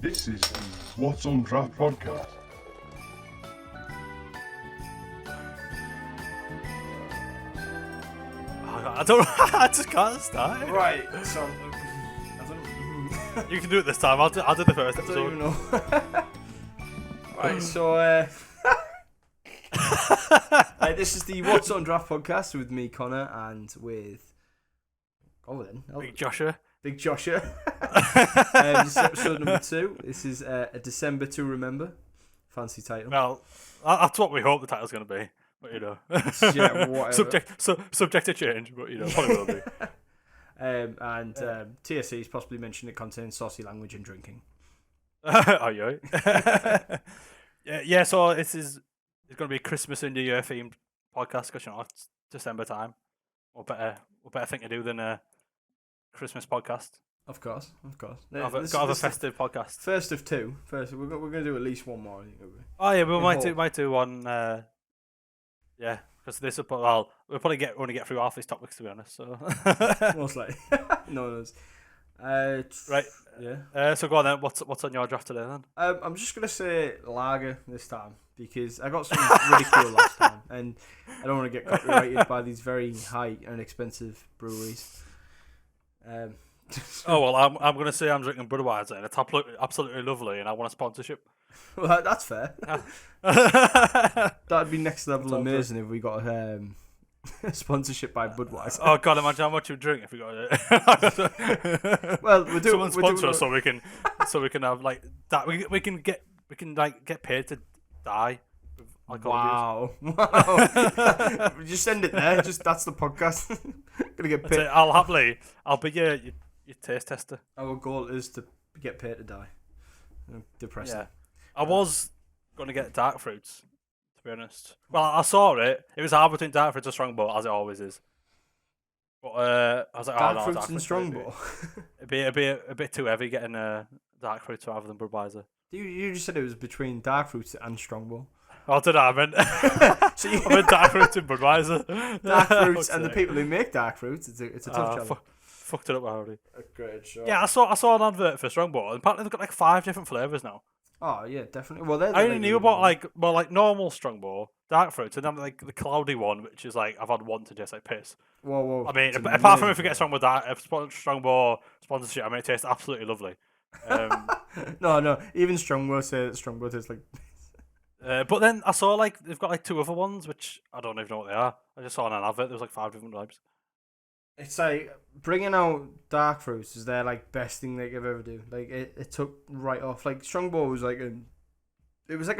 This is the What's on Draft podcast. I don't. I just can't start. Right, so You can do it this time. I'll do the first I don't episode. even know. Right, so this is the What's on Draft podcast with me, Connor, and with Big Joshua. Big Joshua. This is episode number 2. This is a December to remember. Fancy title. Well, that's what we hope the title's going to be. But you know, Yeah, whatever. subject to change. But you know, probably will be. TSC's possibly mentioned it contains saucy language and drinking. Oh yeah. Yeah. So it's going to be a Christmas and New Year themed podcast because you know it's December time. What better thing to do than a Christmas podcast? Of course. Got a festive podcast. First of 2. First, we're going to do at least one more. I think, Oh yeah, we might do one. Yeah, because this we'll probably only get through half these topics to be honest. So most likely. No one knows. Right. Yeah. So go on then. What's on your draft today then? I'm just gonna say lager this time because I got some ridicule last time, and I don't want to get copyrighted by these very high and expensive breweries. Oh well, I'm gonna say I'm drinking Budweiser, and it's absolutely lovely, and I want a sponsorship. Well, that's fair. That'd be next level amazing if we got sponsorship by Budweiser. Oh god, imagine how much you drink if we got it. Well, we're doing. Someone sponsor us so we can have like that. We can get paid to die. With alcohol abuse. Wow! Just send it there. That's the podcast. Gonna get paid. I'll be your taste tester. Our goal is to get paid to die. Depressing. Yeah. I was going to get dark fruits, to be honest. Well, I saw it. It was hard between dark fruits and strongbow, as it always is. But I was like, dark fruits and strongbow. It'd be a bit too heavy getting dark fruits rather than Budweiser. You just said it was between dark fruits and strongbow. Oh, did I? I meant dark fruits and Budweiser. Dark fruits and the people who make dark fruits. It's a tough challenge. Fucked it up already. A great show. Yeah, I saw an advert for strongbow, and apparently they've got like 5 different flavours now. Oh yeah, definitely. Well, I only knew about like normal strongbow, dark fruits, and then like the cloudy one, which is like I've had one to just like piss. Whoa! I mean, apart from if we get strongbow sponsorship, I mean it tastes absolutely lovely. No, even strongbow say that strongbow tastes like. But then I saw like they've got like 2 other ones, which I don't even know what they are. I just saw on an advert there was like 5 different types. It's like bringing out dark fruits is their like best thing they could ever do. Like it took right off. Like strongbow was like a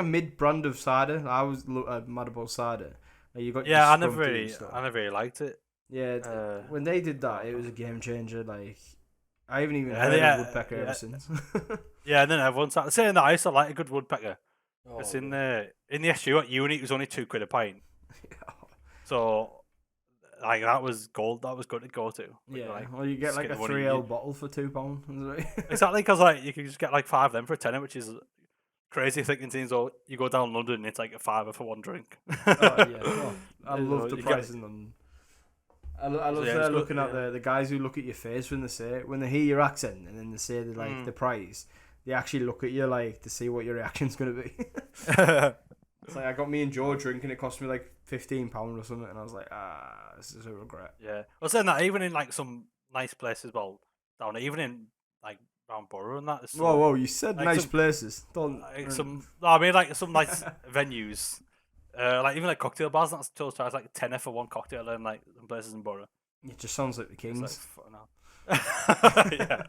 mid brand of cider. I was mad about cider. Like, you got I never really liked it. Yeah, when they did that, it was a game changer. Like I haven't even heard of woodpecker ever since. Yeah, and then everyone started saying that I used to like a good woodpecker. It's in the SU at uni. It was only £2 a pint. So. Like that was gold. That was good to go to. Yeah. Like, well, you get like a 3L bottle for £2. Exactly, because like you can just get like 5 of them for a tenner, which is crazy thinking. Things so you go down London, and it's like a £5 for one drink. Oh yeah. Well, I love the prices in London. I love looking at the guys who look at your face when they hear your accent and then they say the price. They actually look at you like to see what your reaction's gonna be. It's like I got me and Joe drinking. It cost me like £15 or something, and I was like, this is a regret. Yeah, I was saying that even in like some nice places, well, down even in like round Borough and that. Whoa! You said like nice places. Don't. Like I mean, like some nice venues, like even like cocktail bars. That's total charge like £10 for one cocktail in like some places in Borough. It just sounds like the Kings. Yeah.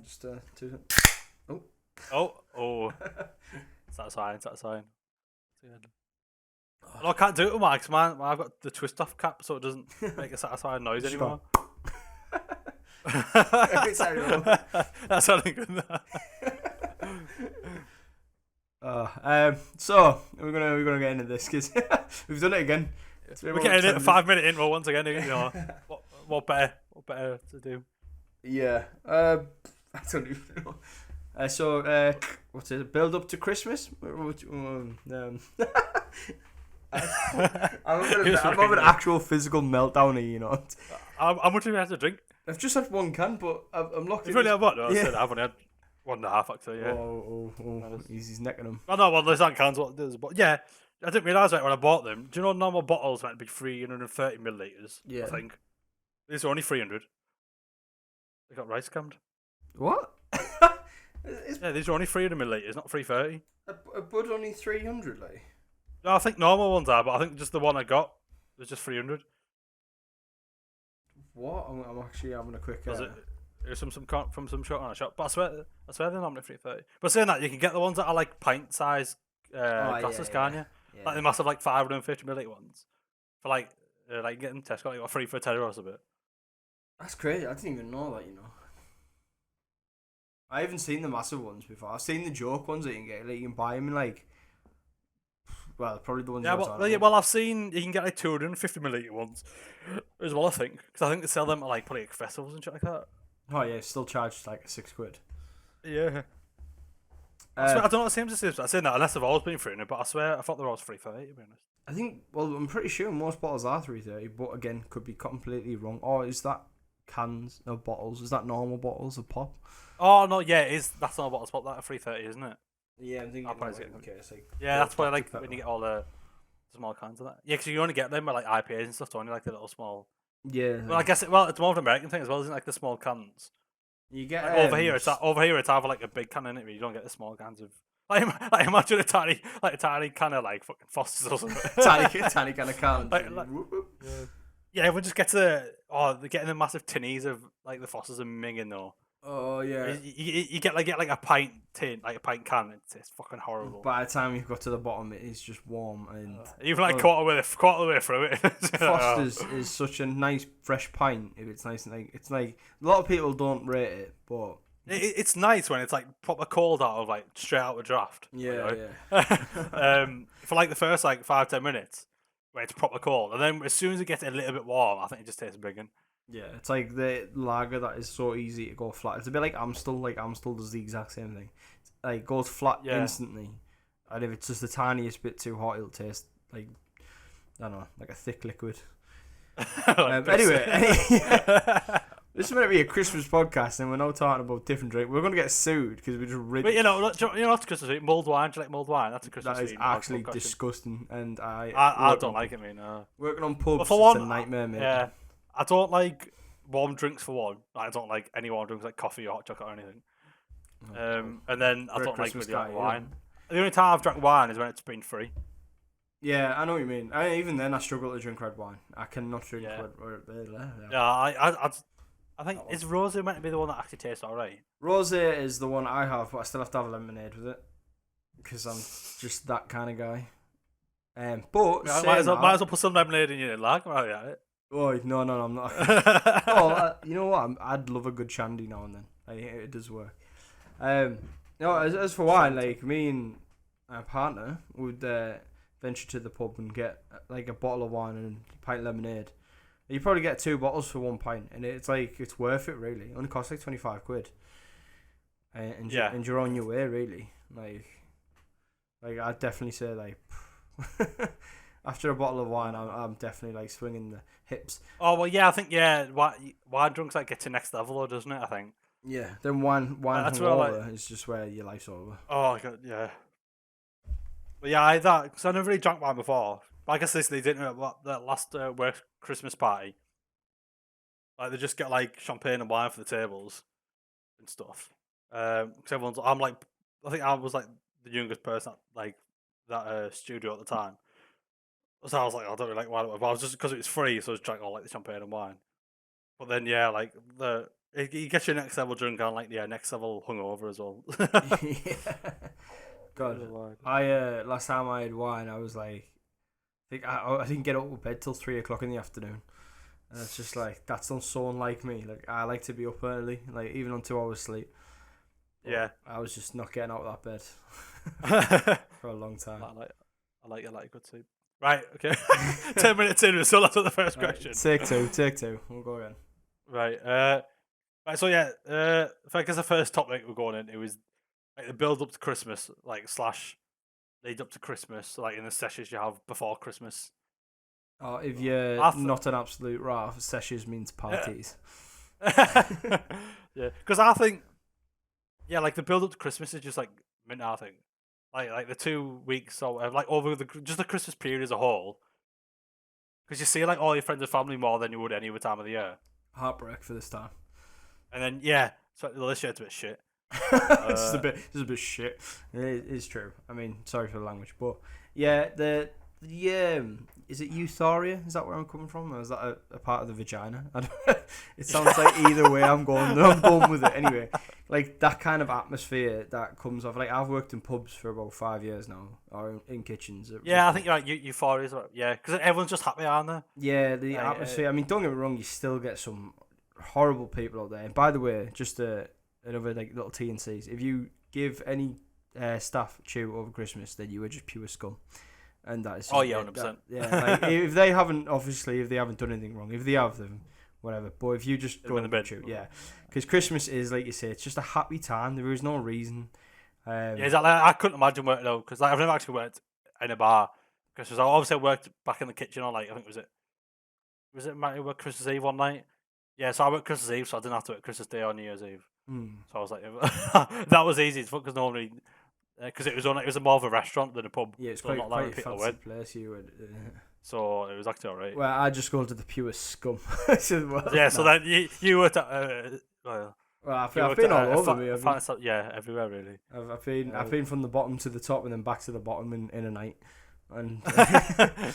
Just 2. Oh. Is that a sign? No, I can't do it with Max, man. I've got the twist off cap so it doesn't make a satisfying noise anymore. That's sounding good. So we're gonna get into this because we've done it again. We're getting it a 5-minute intro once again. You know, what better to do? Yeah. I don't even know. What's it? Build up to Christmas. I'm having an actual physical meltdown here, you know. How much do we have to drink? I've just had one can, but I'm locked in. You've only had one? No, I Yeah. said I've only had 1.5 actually, yeah. Oh. He's necking them. I know, well, there's not cans, but yeah, I didn't realise when I bought them. Do you know normal bottles meant to be 330 millilitres? Yeah. I think. These are only 300. They got rice scammed. What? Yeah, these are only 300 millilitres, not 330. A bud only 300, like? No, I think normal ones are, but I think just the one I got was just 300. What? I'm actually having a quick. It was from some shop on a shop, but I swear they're normally 330. But saying that, you can get the ones that are like pint size glasses, can't you? Yeah. Like the massive like 550 milliliter ones for like getting Tesco like 3 for £10 or something. That's crazy. I didn't even know that. I haven't seen the massive ones before. I've seen the joke ones that you can get. Like you can buy them in like. Well, probably the ones. Yeah, well, I've seen you can get like 250 milliliter ones as well. I think because I think they sell them at like probably like festivals and shit like that. Oh yeah, still charged like £6. Yeah. I don't know what seems to say. I said that unless they've always been 300, but I swear I thought they were always 330 to be honest. I think. Well, I'm pretty sure most bottles are 330, but again, could be completely wrong. Or is that cans of bottles? Is that normal bottles of pop? Oh no, yeah, it is. That's not a bottle spot. That at 330, isn't it? Yeah, I'm thinking. I'll probably Like, okay, it's like yeah, that's why like when you get all the small cans of that. Yeah, because you only get them with like IPAs and stuff, don't you? Like the little small. Yeah. Well, I guess it's more of an American thing as well, isn't it? Like the small cans. You get Like, over here, it's either like a big can in it, but you don't get the small cans of. Like imagine a tiny can of like fucking Fosters or something. tiny kind of can. Yeah, everyone just gets they're getting the massive tinnies of like the Fosters and Ming in though. Oh yeah. You get like a pint tin, like a pint can. It's fucking horrible. By the time you've got to the bottom, it is just warm and even like quarter of the way through it. Foster's is such a nice fresh pint. If it's nice and like it's like a lot of people don't rate it, but it's nice when it's like proper cold out of like straight out of Draught. yeah. For like the first like 5-10 minutes where it's proper cold, and then as soon as it gets a little bit warm, I think it just tastes brilliant. Yeah, it's like the lager that is so easy to go flat. It's a bit like Amstel. Like Amstel does the exact same thing. It goes flat instantly, and if it's just the tiniest bit too hot, it'll taste like I don't know, like a thick liquid. Anyway, this is meant to be a Christmas podcast, and we're now talking about different drink. We're going to get sued because we just really. But you know what's Christmas drink? Mulled wine. Do you like mulled wine? That's a Christmas drink. That is actually question. disgusting, and I don't like it, mate. No. Working on pubs, for one, it's a nightmare, mate. Yeah, I don't like warm drinks for one. I don't like any warm drinks like coffee or hot chocolate or anything. And then I don't like really like wine. The only time I've drank wine is when it's been free. Yeah, I know what you mean. Even then, I struggle to drink red wine. I cannot drink red wine. Yeah, I think is rosé meant to be the one that actually tastes alright. Rosé is the one I have, but I still have to have lemonade with it because I'm just that kind of guy. But might as well put some lemonade in your lag. Right, yeah. Oh no, I'm not. You know what? I'd love a good shandy now and then. It does work. No, as for wine, like me and my partner would venture to the pub and get like a bottle of wine and a pint of lemonade. You probably get 2 bottles for 1 pint, and it's like it's worth it really. It only costs like £25, and you're on your way really. Like I'd definitely say like after a bottle of wine, I'm definitely like swinging the hips. Oh well, yeah, I think wine drunks like get to next level, though, doesn't it? I think. Yeah, then wine hungover is just where your life's over. Oh god, yeah. But yeah, because I never really drank wine before. But I guess they didn't at that last work Christmas party. Like they just get like champagne and wine for the tables and stuff. Because I think I was like the youngest person at like that studio at the time. So I was like, I don't really like wine, but I was just because it was free, so I just drank all like the champagne and wine. But then yeah, like you get your next level drink and like next level hungover as well. Yeah. God, I last time I had wine, I was like, I didn't get out of bed till 3:00 in the afternoon, and it's just like that sounds so unlike me. Like I like to be up early, like even on 2 hours sleep. But yeah, I was just not getting out of that bed for a long time. I like a good sleep. Right, okay. 10 minutes in, we're still not at the first question. Take two. We'll go again. Right. Right. So yeah. I guess the first topic we're going in, it was like the build up to Christmas, like / lead up to Christmas, like in the sessions you have before Christmas. Oh, if you're not an absolute rat, sessions means parties. Yeah, because I think, yeah, like the build up to Christmas is just like mint. I think, like the 2 weeks or whatever, like over just the Christmas period as a whole, because you see like all your friends and family more than you would any other time of the year. Heartbreak for this time. And then yeah, so this year it's a bit shit. It's a bit shit. It is true. I mean, sorry for the language, but yeah, is it euphoria? Is that where I'm coming from, or is that a part of the vagina? I don't, it sounds like either way I'm going with it. Anyway, like that kind of atmosphere that comes off. Like I've worked in pubs for about 5 years now, or in kitchens. Yeah, I think you're right. Euphoria is yeah, because everyone's just happy, aren't they? Yeah, the atmosphere. I mean, don't get me wrong, you still get some horrible people out there. And by the way, just another like little T&Cs. If you give any staff chew over Christmas, then you are just pure scum. And that is 100%. Yeah, like, if they haven't done anything wrong, if they have them, whatever. But if you just go in the bed, chew, yeah, because Christmas is, like you say, it's just a happy time. There is no reason. Yeah, exactly. I couldn't imagine working though, because like, I've never actually worked in a bar. Because I obviously worked back in the kitchen on like I think was it Matty worked Christmas Eve one night. Yeah, so I worked Christmas Eve, so I didn't have to work Christmas Day or New Year's Eve. So I was like, that was easy because normally. Because it was more of a restaurant than a pub. Yeah, it's so quite a fancy place. So it was actually alright. Well, I just go to the purest scum. So then you were at well, I've been all over me. Yeah, everywhere really. I've been from the bottom to the top and then back to the bottom in a night, and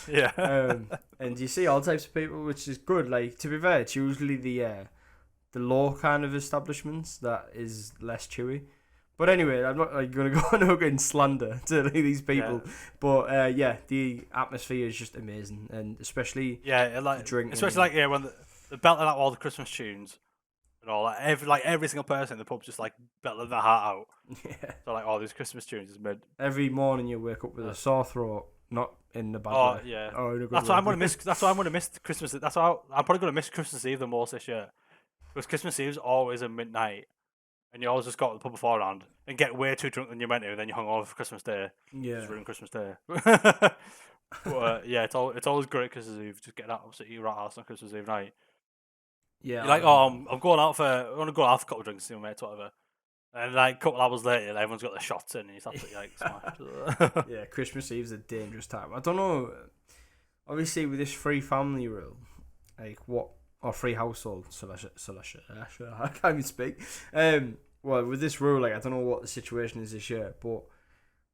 yeah. And you see all types of people, which is good. Like, to be fair, it's usually the low kind of establishments that is less chewy. But anyway, I'm not like going to go on hooking slander to like, these people. Yeah. But the atmosphere is just amazing, and especially like drinking, especially like when they're belting out all the Christmas tunes and all that. Every single person in the pub's just like belting their heart out. Yeah. So like all these Christmas tunes is mid. Every morning you wake up with a sore throat, not in the bad way. Yeah. Oh, in a good that's way. why I'm gonna miss. That's why I'm gonna miss Christmas. That's why I'm probably gonna miss Christmas Eve the most this year, because Christmas Eve's always at midnight. And you always just go to the pub beforehand and get way too drunk than you're meant to, and then you hung over for Christmas Day. Yeah. Just ruin Christmas Day. But yeah, it's always great Christmas Eve. Just get that upset you rat house on Christmas Eve night. Yeah. You're like, I'm going out for a couple of drinks, see my mates, whatever. And like a couple hours later, everyone's got their shots in, and it's absolutely like smashed. Yeah, Christmas Eve's a dangerous time. I don't know. Obviously, with this free family rule, like or free household, I can't even speak. Well, with this rule, like I don't know what the situation is this year, but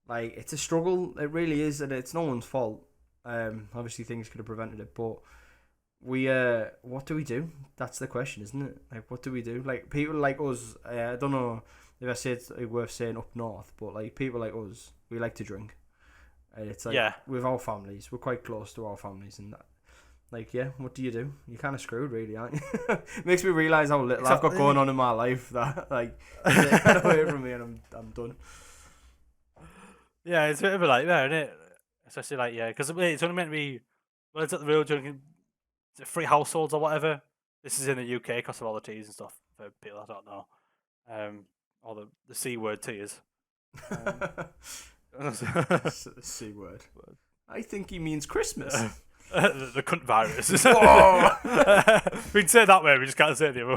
like it's a struggle. It really is, and it's no one's fault. Obviously things could have prevented it, but what do we do? That's the question, isn't it? Like, what do we do? Like people like us, I don't know if I say it's worth saying up north, but like people like us, we like to drink, and it's like with our families, we're quite close to our families, and that. Like, yeah, what do? You're kind of screwed, really, aren't you? It makes me realise how little I've got going on in my life that, like, get away from me and I'm done. Yeah, it's a bit of a nightmare, isn't it? Especially, like, because it's only meant to be, well, it's at the real drinking, free households or whatever. This is in the UK because of all the teas and stuff, for people I don't know. All the C word teas. C word. I think he means Christmas. The cunt virus. We can say it that way, we just can't say it the other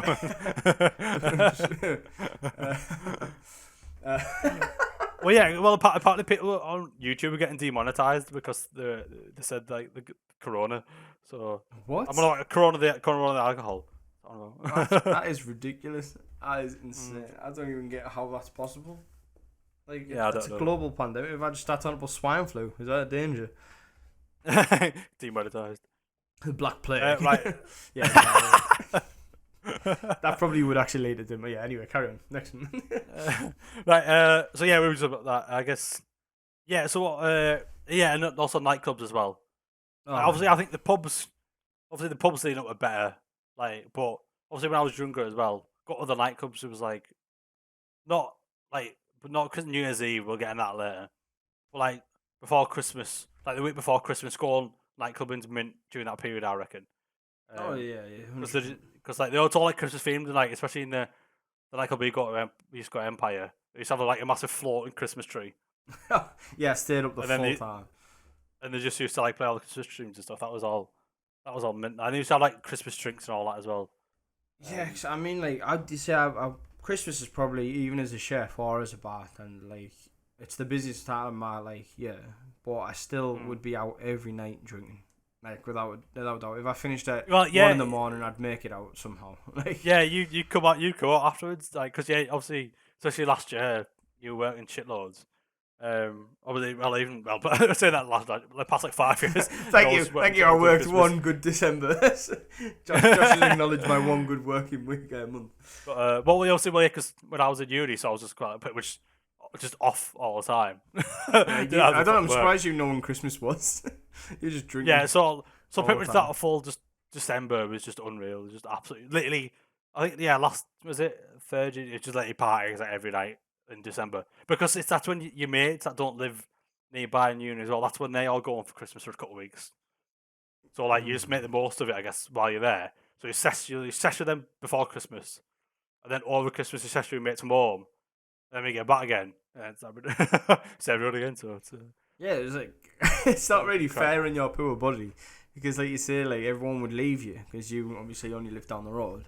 one. Well, yeah, apparently people on YouTube are getting demonetized because they said like the corona. So what? I'm not corona the alcohol. I don't know. That is ridiculous. That is insane. I don't even get how that's possible. Like, it's a global pandemic. If I just start talking about swine flu, is that a danger? Demonetized. The Black Plague. Right. Yeah. That probably would actually lead to them. Yeah. Anyway, carry on. Next one. Right. So yeah, we were just about that. I guess. Yeah. So and also nightclubs as well. Obviously, I think the pubs leading up are better. Like, but obviously when I was younger as well, got other nightclubs. It was like, not because New Year's Eve. We're getting that later. But like before Christmas. Like the week before Christmas, go on nightclubbing's mint during that period, I reckon. Because like it's all like Christmas themed, and like especially in the nightclub we used to go to Empire. They used to have like a massive floating Christmas tree. Yeah, stayed up the full time. And they just used to like play all the Christmas tunes and stuff. That was all mint. And they used to have like Christmas drinks and all that as well. Yeah, 'cause I mean, like I'd say, Christmas is probably, even as a chef or as a bartender, like it's the busiest time of my but I still would be out every night drinking. Like without doubt, if I finished at 1 in the morning, I'd make it out somehow. Like you come out afterwards, like because obviously, especially last year, you were working shitloads. Obviously, but I say that the past like 5 years. thank you. I worked one good December. Josh has acknowledged my one good working week month. But what we also because when I was in uni, so I was just quite pretty much just off all the time. I'm surprised you know when Christmas was. You just drinking. Yeah, so pretty much that full just December was just unreal. It was just absolutely, literally. I think last was it third. It just like parties like every night in December because that's when your mates that don't live nearby in uni as well. That's when they all go on for Christmas for a couple of weeks. So like you just make the most of it, I guess, while you're there. So you sesh with them before Christmas, and then over Christmas you sesh with your mates from home. Then we get back again. And it's everyone again. So it's, yeah, it's like it's not really fair in your poor body because, like you say, like everyone would leave you because you obviously only live down the road,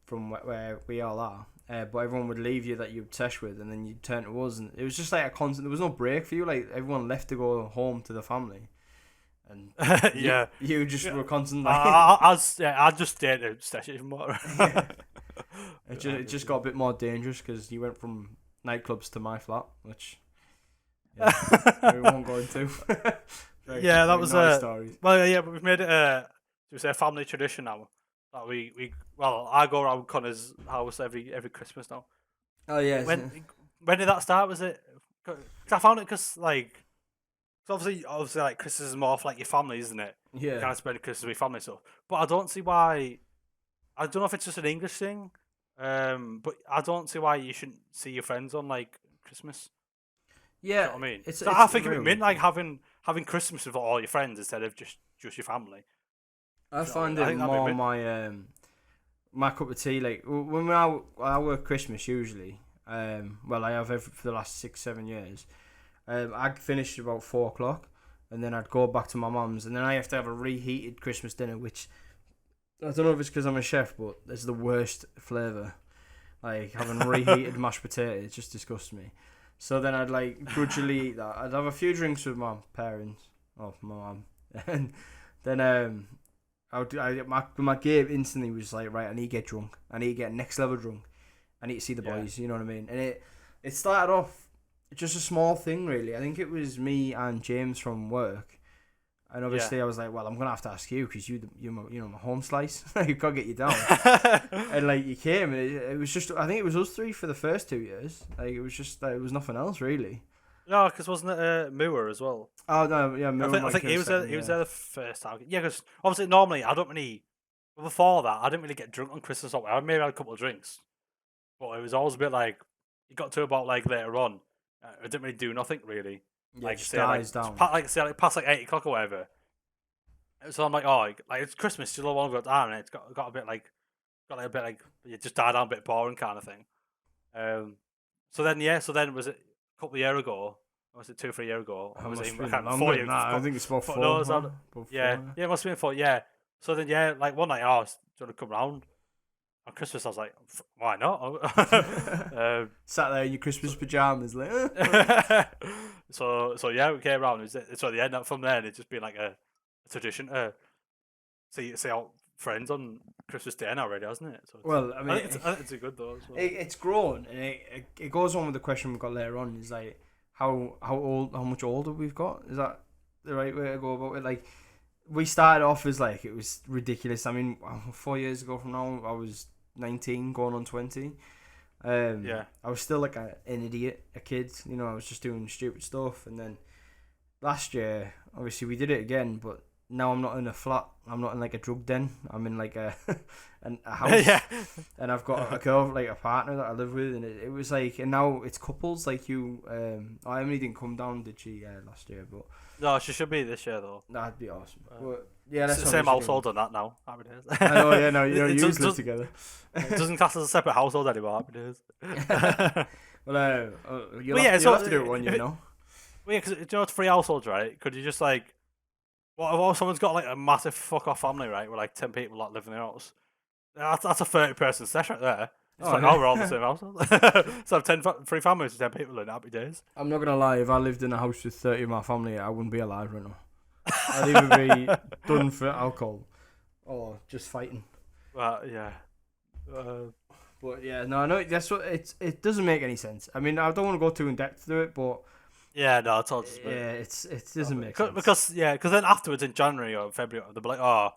from where we all are. But everyone would leave you that you'd sesh with, and then you'd turn to us, and it was just like a constant. There was no break for you. Like everyone left to go home to the family, and you just were constantly. I just stayed to sesh even more. It just got a bit more dangerous because you went from nightclubs to my flat, which we won't go into. That was stories. Well, yeah, but we've made it a family tradition now. That I go around Connor's house every Christmas now. Oh yeah. When did that start? Was it? Cause I found it because obviously like Christmas is more for like your family, isn't it? Yeah. You kind of spend Christmas with your family stuff, but I don't see why. I don't know if it's just an English thing, but I don't see why you shouldn't see your friends on like Christmas. Yeah, you know what I mean, I think it meant like having Christmas with all your friends instead of just your family. I find it more my cup of tea. Like when I work Christmas usually. I have for the last 6-7 years. I'd finish about 4:00, and then I'd go back to my mum's, and then I have to have a reheated Christmas dinner, which I don't know if it's because I'm a chef, but it's the worst flavour. Like having reheated mashed potatoes, it just disgusts me. So then I'd like grudgingly eat that. I'd have a few drinks with my parents, my mum, and then my game instantly was like, right, I need to get drunk. I need to get next level drunk. I need to see the boys. You know what I mean? And it started off just a small thing, really. I think it was me and James from work. And obviously, I was like, "Well, I'm gonna have to ask you because you're my home slice. You can't get you down." And like you came, and it was just. I think it was us three for the first 2 years. Like it was just. It was nothing else really. No, because wasn't it Moore as well? Oh no, yeah, Moore. I think he was there. He was there the first time. Yeah, because obviously normally I don't really. Before that, I didn't really get drunk on Christmas. I maybe had a couple of drinks, but it was always a bit like it got to about like later on. I didn't really do nothing really. Yeah, like just say dies like down. Past like 8 o'clock or whatever. So I'm like, like it's Christmas, still want to go down, and it's got a bit like a bit like you just died down a bit boring kind of thing. So then was it a couple of years ago? Or was it 2 or 3 years ago? Or was it even, I think it's about 4. No, it must have been 4. Yeah. So then like one night I was trying to come round on Christmas. I was like, why not? Sat there in your Christmas pajamas, like. So we came around. So the end up from there, and it's just been like a tradition to see our friends on Christmas Day now already, hasn't it? So I mean, I think it's a good though. Well. It's grown, and it goes on with the question we've got later on. Is like how much older we've got? Is that the right way to go about it? Like we started off as like it was ridiculous. I mean, 4 years ago from now, I was 19, going on 20. I was still like an idiot, a kid. You know, I was just doing stupid stuff, and then last year, obviously, we did it again, but. Now I'm not in a flat. I'm not in like a drug den. I'm in like a house, and I've got a girl, like a partner that I live with, and it was like, and now it's couples like you. Emily didn't come down, did she? Last year, but no, she should be this year though. That'd be awesome. But yeah, that's the same household on that now. Happy days. I know, yeah, no, you live together. It doesn't class as a separate household anymore. Happy days. Well, you'll have to do it one year, no? Well, yeah, because it's 3 households, right? Could you just like. What if someone's got like a massive fuck off family, right? With like 10 people that live in their house. That's a 30-person session right there. It's Oh, like, yeah. oh, we're all the same household. So have 3 families with 10 people in happy days. I'm not gonna lie. If I lived in a house with 30 of my family, I wouldn't be alive right now. I'd either be done for alcohol or just fighting. Well, yeah. But yeah, no, I know that's what it doesn't make any sense. I mean, I don't want to go too in depth through it, but Yeah, no, it's all just yeah, it doesn't make sense. because then afterwards in January or February they'll be like, oh,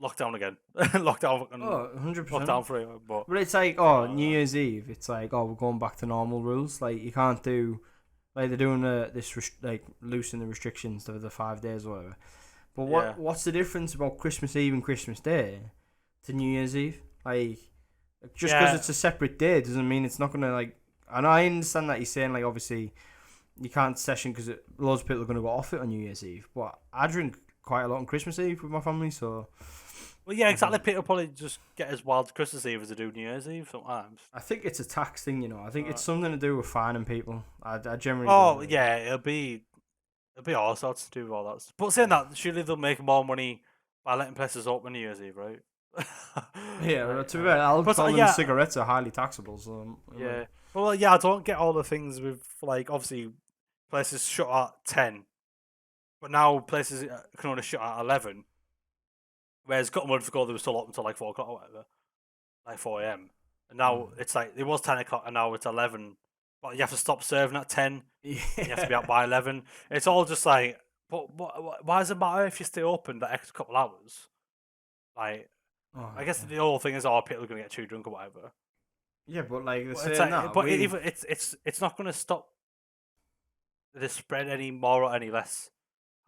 lockdown again, lockdown, Oh, 100%. lockdown free. But it's like, oh, New Year's Eve. It's like, oh, we're going back to normal rules. Like you can't do, like they're doing like loosening the restrictions to the 5 days or whatever. But what's the difference about Christmas Eve and Christmas Day to New Year's Eve? Like, just because it's a separate day doesn't mean it's not gonna like. And I understand that you're saying like obviously you can't session because loads of people are gonna go off it on New Year's Eve. But I drink quite a lot on Christmas Eve with my family, so. Well, yeah, exactly. People probably just get as wild Christmas Eve as they do New Year's Eve sometimes. I think it's a tax thing, you know. I think it's something to do with fining people. I generally. Oh yeah, it'll be all sorts to do with all that. But saying that, surely they'll make more money by letting places open New Year's Eve, right? Yeah, to be fair, alcohol and cigarettes are highly taxable. So yeah. Well, yeah, I don't get all the things with like obviously places shut at 10, but now places can only shut at 11. Whereas a couple months ago they were still open until like 4 o'clock or whatever, like 4 a.m. And now it's like it was 10 o'clock and now it's 11. But you have to stop serving at 10. Yeah. You have to be out by 11. It's all just like, but why does it matter if you stay open that extra couple hours? Like, I guess the whole thing is, people are going to get too drunk or whatever. Yeah, but like they're But saying it's like, that. but even it's not going to stop the spread any more or any less.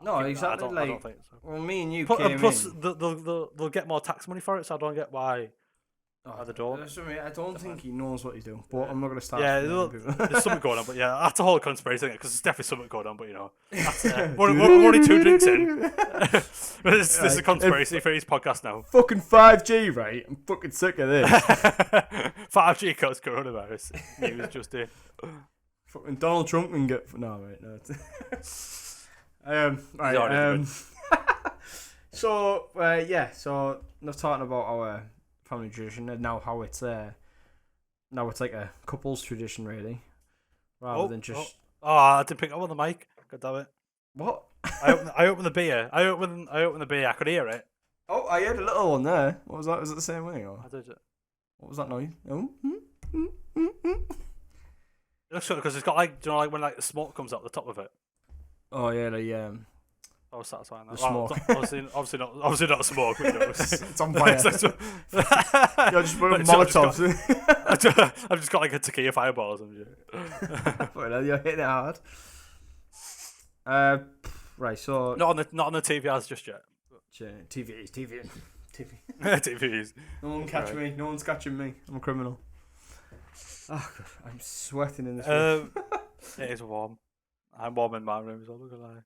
No, exactly. I don't think so. Well, me and you Plus, in. they'll get more tax money for it, so I don't get why. They don't. I don't think he knows what he's doing, but I'm not going to start. Yeah, there's something going on, but yeah, that's a whole conspiracy thing because there's definitely something going on. But you know, we're only 2 drinks in. This is a conspiracy for his podcast now. Fucking 5G, right? I'm fucking sick of this. 5G caused coronavirus. News just in. Fucking Donald Trump can get no. Right. So so not talking about our family tradition and now how it's like a couple's tradition really, rather than just. Oh, I didn't pick up on the mic. God damn it! What? I opened the beer. I opened the beer. I could hear it. Oh, I heard a little one there. What was that? Was it the same way? Or? I did it. What was that noise? Oh. It looks good because it's got like, do you know, like when like the smoke comes out the top of it. Oh yeah, I was satisfying that. The smoke. Obviously not smoke. But, you know, it's on fire. You're just putting Molotovs. I've just got like a tequila fireball or something. Well, you're hitting it hard. Right, so not on the TVs just yet. TV. TVs. No one catch me. No one's catching me. I'm a criminal. Oh God, I'm sweating in this room. It is warm. I'm warm in my room, so I'm not gonna lie.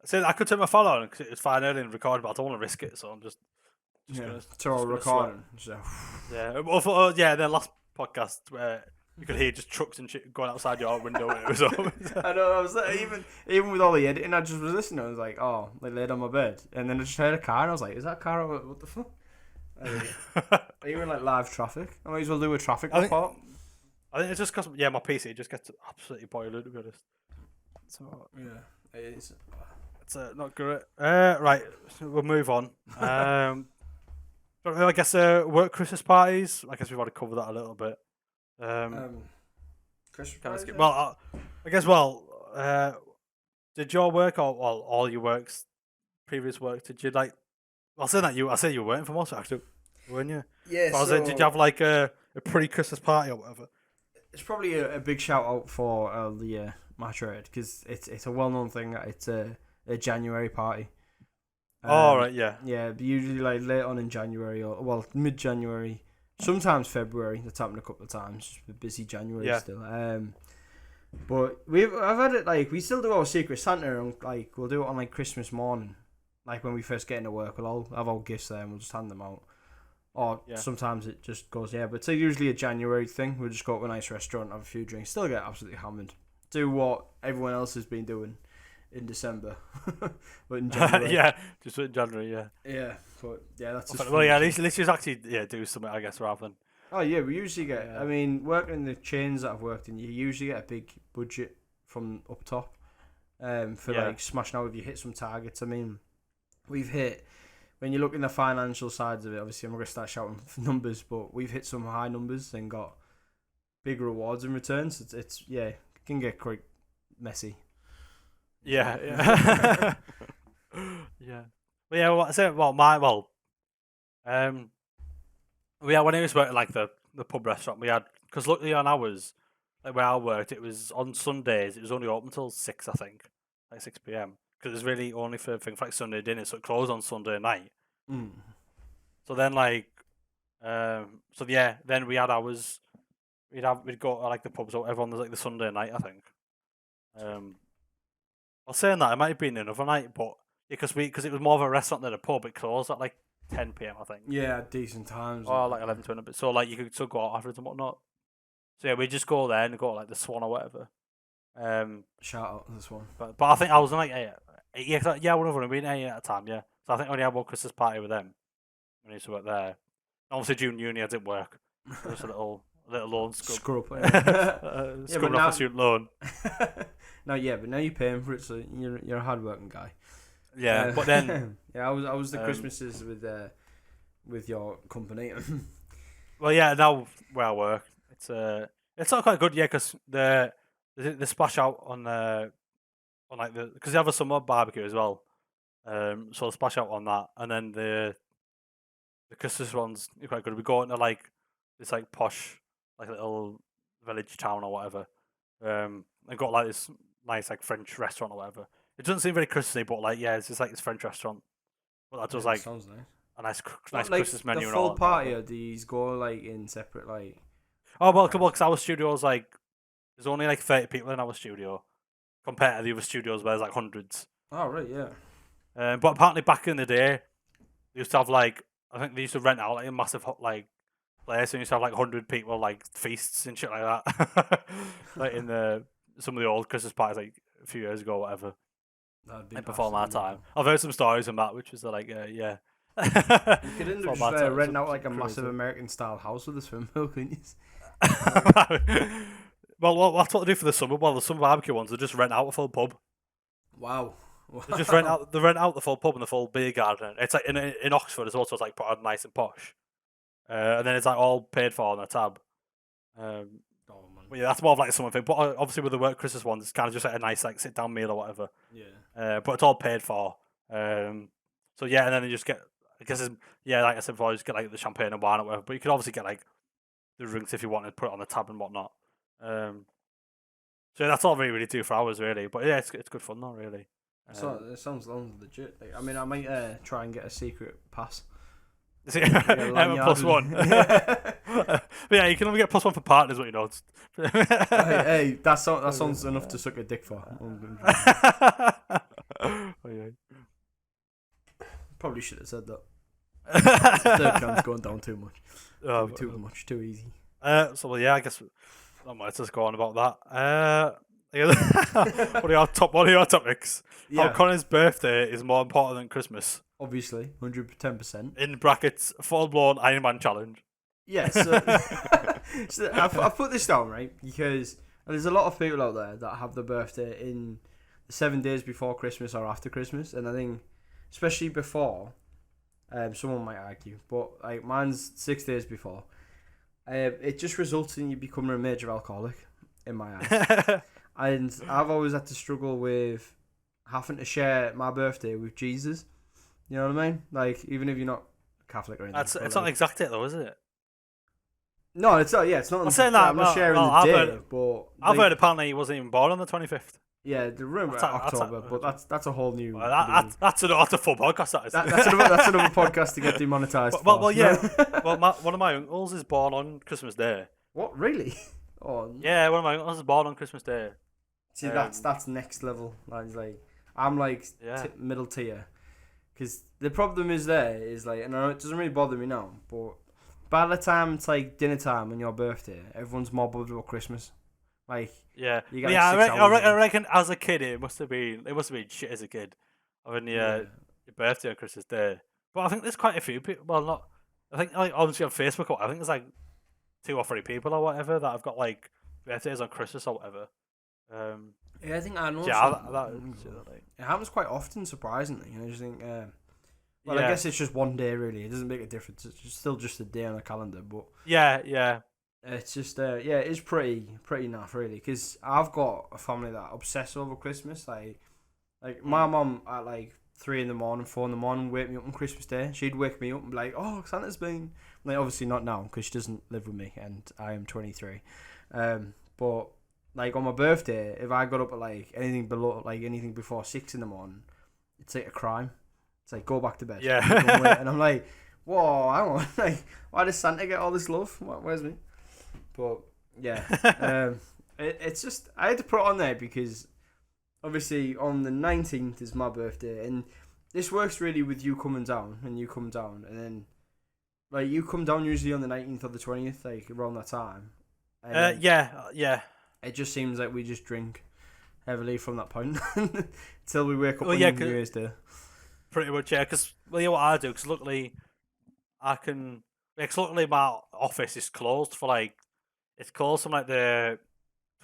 So I could turn my phone on because it's fine early and record, but I don't want to risk it, so I'm just gonna recording. So. Yeah. Well, the last podcast where you could hear just trucks and shit going outside your window when it was on. I know. I was like, even with all the editing, I just was listening. I was like, oh, they laid on my bed, and then I just heard a car, and I was like, is that a car? What the fuck? Are you in like live traffic? I might as well do a traffic report. I think it's just because my PC just gets absolutely boiling, to be honest. So yeah, it is. It's not great. Right, we'll move on. I guess work Christmas parties. I guess we've already covered that a little bit. Christmas parties. Well, I guess. Did your work or all your previous work? Did you like? I'll say you were working for most actually, weren't you? Yeah. Did you have like a pre-Christmas party or whatever? It's probably a big shout out for the my trade because it's a well known thing that it's a January party. Right, yeah. Yeah, usually like late on in January or mid January, sometimes February. That's happened a couple of times. Just a busy January still. But I've had it like we still do our Secret Santa and like we'll do it on like Christmas morning, like when we first get into work. We'll all have our gifts there and we'll just hand them out. Or sometimes it just goes, but it's usually a January thing. We'll just go to a nice restaurant, have a few drinks, still get absolutely hammered. Do what everyone else has been doing in December, but in January. Yeah, just in January. Yeah. Yeah, but yeah, that's just. Well, yeah, at least you actually do something, I guess, rather than. Oh yeah, we usually get. Yeah. I mean, working in the chains that I've worked in, you usually get a big budget from up top, for like smashing out if you hit some targets. I mean, we've hit. When you look in the financial sides of it, obviously I'm not gonna start shouting numbers, but we've hit some high numbers and got big rewards in return. So it's it can get quite messy. Yeah. Yeah. But yeah, what I said, when I was working like the pub restaurant, we had, because luckily on ours, like where I worked, it was on Sundays. It was only open till 6, I think, like 6 p.m. Because it was really only for things like Sunday dinner, so it closed on Sunday night. Mm. So then then we had ours. We'd go to like the pubs or everyone was like the Sunday night, I think. I was saying that it might have been another night, but because it was more of a restaurant than a pub, it closed at like 10 p.m. I think. Yeah, decent times. Or like 11 to 1 a bit. So like you could still go out afterwards and whatnot. So yeah, we just go there and go to, like the Swan or whatever. Shout out to the Swan. But I think I was in like 8 whatever. We been 8 at a time, yeah. So I think I only had one Christmas party with them when I used to work there. Obviously during uni I didn't work. Just a little loan scrub. Scrubbing off a student loan. But now you're paying for it, so you're a hardworking guy. Yeah, but then I was the Christmases with your company. Well, yeah, now where I work, it's not quite good, yeah, because the splash out on like because they have a summer barbecue as well, so the splash out on that, and then the Christmas ones are quite good. We go into like this like posh like little village town or whatever, and got like this nice like French restaurant or whatever. It doesn't seem very Christmassy, but like it's just like this French restaurant. But that does like sounds nice. A nice Like Christmas menu the and all. full party, or do you go like in separate like? Oh well, because our studio's like there's only like 30 people in our studio, compared to the other studios where there's like hundreds. Oh right, yeah. But apparently back in the day, they used to have like I think they used to rent out like a massive like place, and used to have like 100 people like feasts and shit like that. Like in some of the old Christmas parties like a few years ago, or whatever. That'd be Before my time, I've heard some stories on that, which was like yeah. You could end up just renting out like a massive American style house with a swimming pool, couldn't you? Well, that's what they do for the summer. Well, the summer barbecue ones, they just rent out a full pub. Wow. They just rent out the full pub and the full beer garden. It's like in Oxford as well, so it's like put on nice and posh. And then it's like all paid for on a tab. But yeah, that's more of like a summer thing. But obviously with the work Christmas ones, it's kind of just like a nice like sit down meal or whatever. Yeah. But it's all paid for. So yeah, and then you just get, I guess, like I said before, you just get like the champagne and wine or whatever. But you could obviously get like the drinks if you wanted to put it on the tab and whatnot. So yeah, that's all we really do for hours really. But yeah, it's good fun though, really. So it sounds legit. Like, I mean, I might try and get a secret pass. +1. But yeah, you can only get +1 for partners, what you know. hey, that sounds enough to suck a dick for. Oh, yeah. Probably should have said that. Third can's going down too much. Too easy. So well, yeah, I guess I might just go on about that. What are your topics? Yeah. How Connor's birthday is more important than Christmas. Obviously, 110%. In brackets, full-blown Iron Man challenge. Yeah, so, so I've put this down, right, because there's a lot of people out there that have their birthday in the 7 days before Christmas or after Christmas, and I think, especially before, someone might argue, but like mine's 6 days before. It just results in you becoming a major alcoholic, in my eyes. And I've always had to struggle with having to share my birthday with Jesus. You know what I mean? Like, even if you're not Catholic or anything. It's not exact it though, is it? No, it's not. Yeah, it's not. I'm saying that. I'm not sharing the day, but I've heard apparently he wasn't even born on the 25th. Yeah, the rumor October, but that's a whole new. That's a full podcast. That is. That's another podcast to get demonetized. Well, yeah. Well, one of my uncles is born on Christmas Day. What, really? Oh. Yeah, one of my uncles is born on Christmas Day. See, that's next level. Like I'm like middle tier, because the problem is like, and I know it doesn't really bother me now, but by the time it's like dinner time on your birthday, everyone's more bothered about Christmas. Like, yeah, you got yeah. like 6 hours. I reckon as a kid it must have been shit as a kid having your birthday on Christmas Day. But I think there's quite a few people. Well, not. I think like obviously on Facebook, I think there's like 2 or 3 people or whatever that have got like birthdays on Christmas or whatever. Yeah, I think I know. Yeah, It happens quite often, surprisingly. I just think. Well, yeah. I guess it's just one day, really. It doesn't make a difference. It's still just a day on a calendar, but yeah. it's just it's pretty naff, really. Because I've got a family that obsess over Christmas. Like my mum at like 3 in the morning, 4 in the morning, wake me up on Christmas Day. She'd wake me up and be like, "Oh, Santa's been." Like, obviously not now because she doesn't live with me and I am 23. But like on my birthday, if I got up at like anything before 6 in the morning, it's like a crime. It's like, go back to bed. Yeah. And I'm like, whoa, hang on. Like, why does Santa get all this love? Where's me? But yeah, it's just I had to put it on there because obviously on the 19th is my birthday, and this works really with you coming down, and you come down, and then like you come down usually on the 19th or the 20th, like around that time. Yeah. It just seems like we just drink heavily from that point until we wake up on New Year's Day. Pretty much, yeah. Because what I do, because luckily I can. Because luckily my office is closed for like it's closed from like the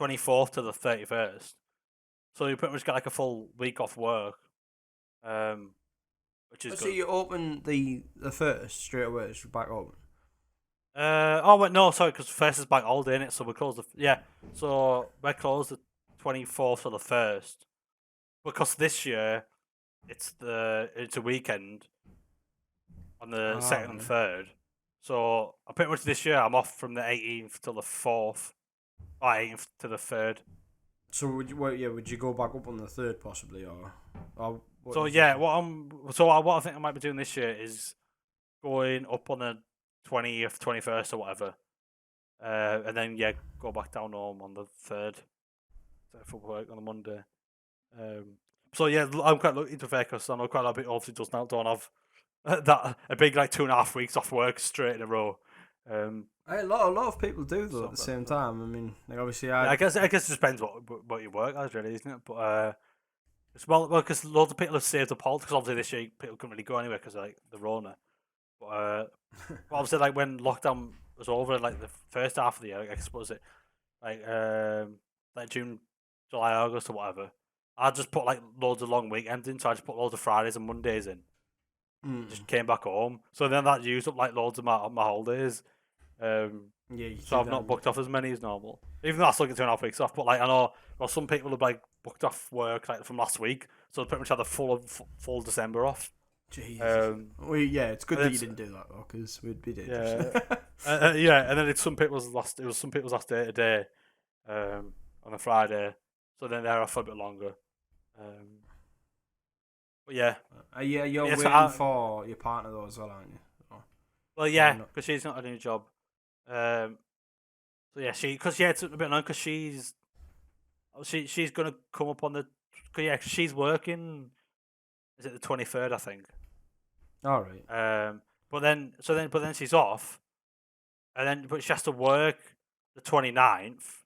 24th to the 31st, so you pretty much get like a full week off work, which is So good. you open the first straight away, it's back open. Oh wait, no, sorry, because first is bank holiday, innit? So we close so we're closed the 24th to the 1st because this year it's a weekend on the 2nd and 3rd. So pretty much this year I'm off from the 18th till the 4th, or 18th to the 3rd. So would you go back up on the 3rd possibly, or so yeah, what I think I might be doing this year is going up on the 20th, 21st or whatever, and then go back down home on the 3rd for work on a Monday. So yeah, I'm quite lucky to fair because I know quite a lot of people obviously don't have that a big like 2.5 weeks off work straight in a row. A lot of people do though at the same time. I mean, like obviously I guess it just depends what you work as, really, isn't it? But it's well because loads of people have saved up all because obviously this year people couldn't really go anywhere because like the Rona. But obviously like when lockdown was over, like the first half of the year, I suppose it like June, July, August or whatever. I just put like loads of long weekends in, so I just put loads of Fridays and Mondays in. Just came back home, so then that used up like loads of my holidays. So I've not booked off as many as normal, even though I still get 2.5 weeks off. But like I know, some people have like booked off work like from last week, so they pretty much had the full December off. Jesus. It's good that you didn't do that though, because we'd be dangerous. And then it's some people's last day today, on a Friday, so then they're off for a bit longer. But yeah. You're waiting for your partner though as well, aren't you? Well, yeah, because she's not a new job. So yeah, it's a bit annoying because she's gonna come up on the cause she's working. Is it the 23rd? I think. All right. But then she's off, but she has to work the 29th,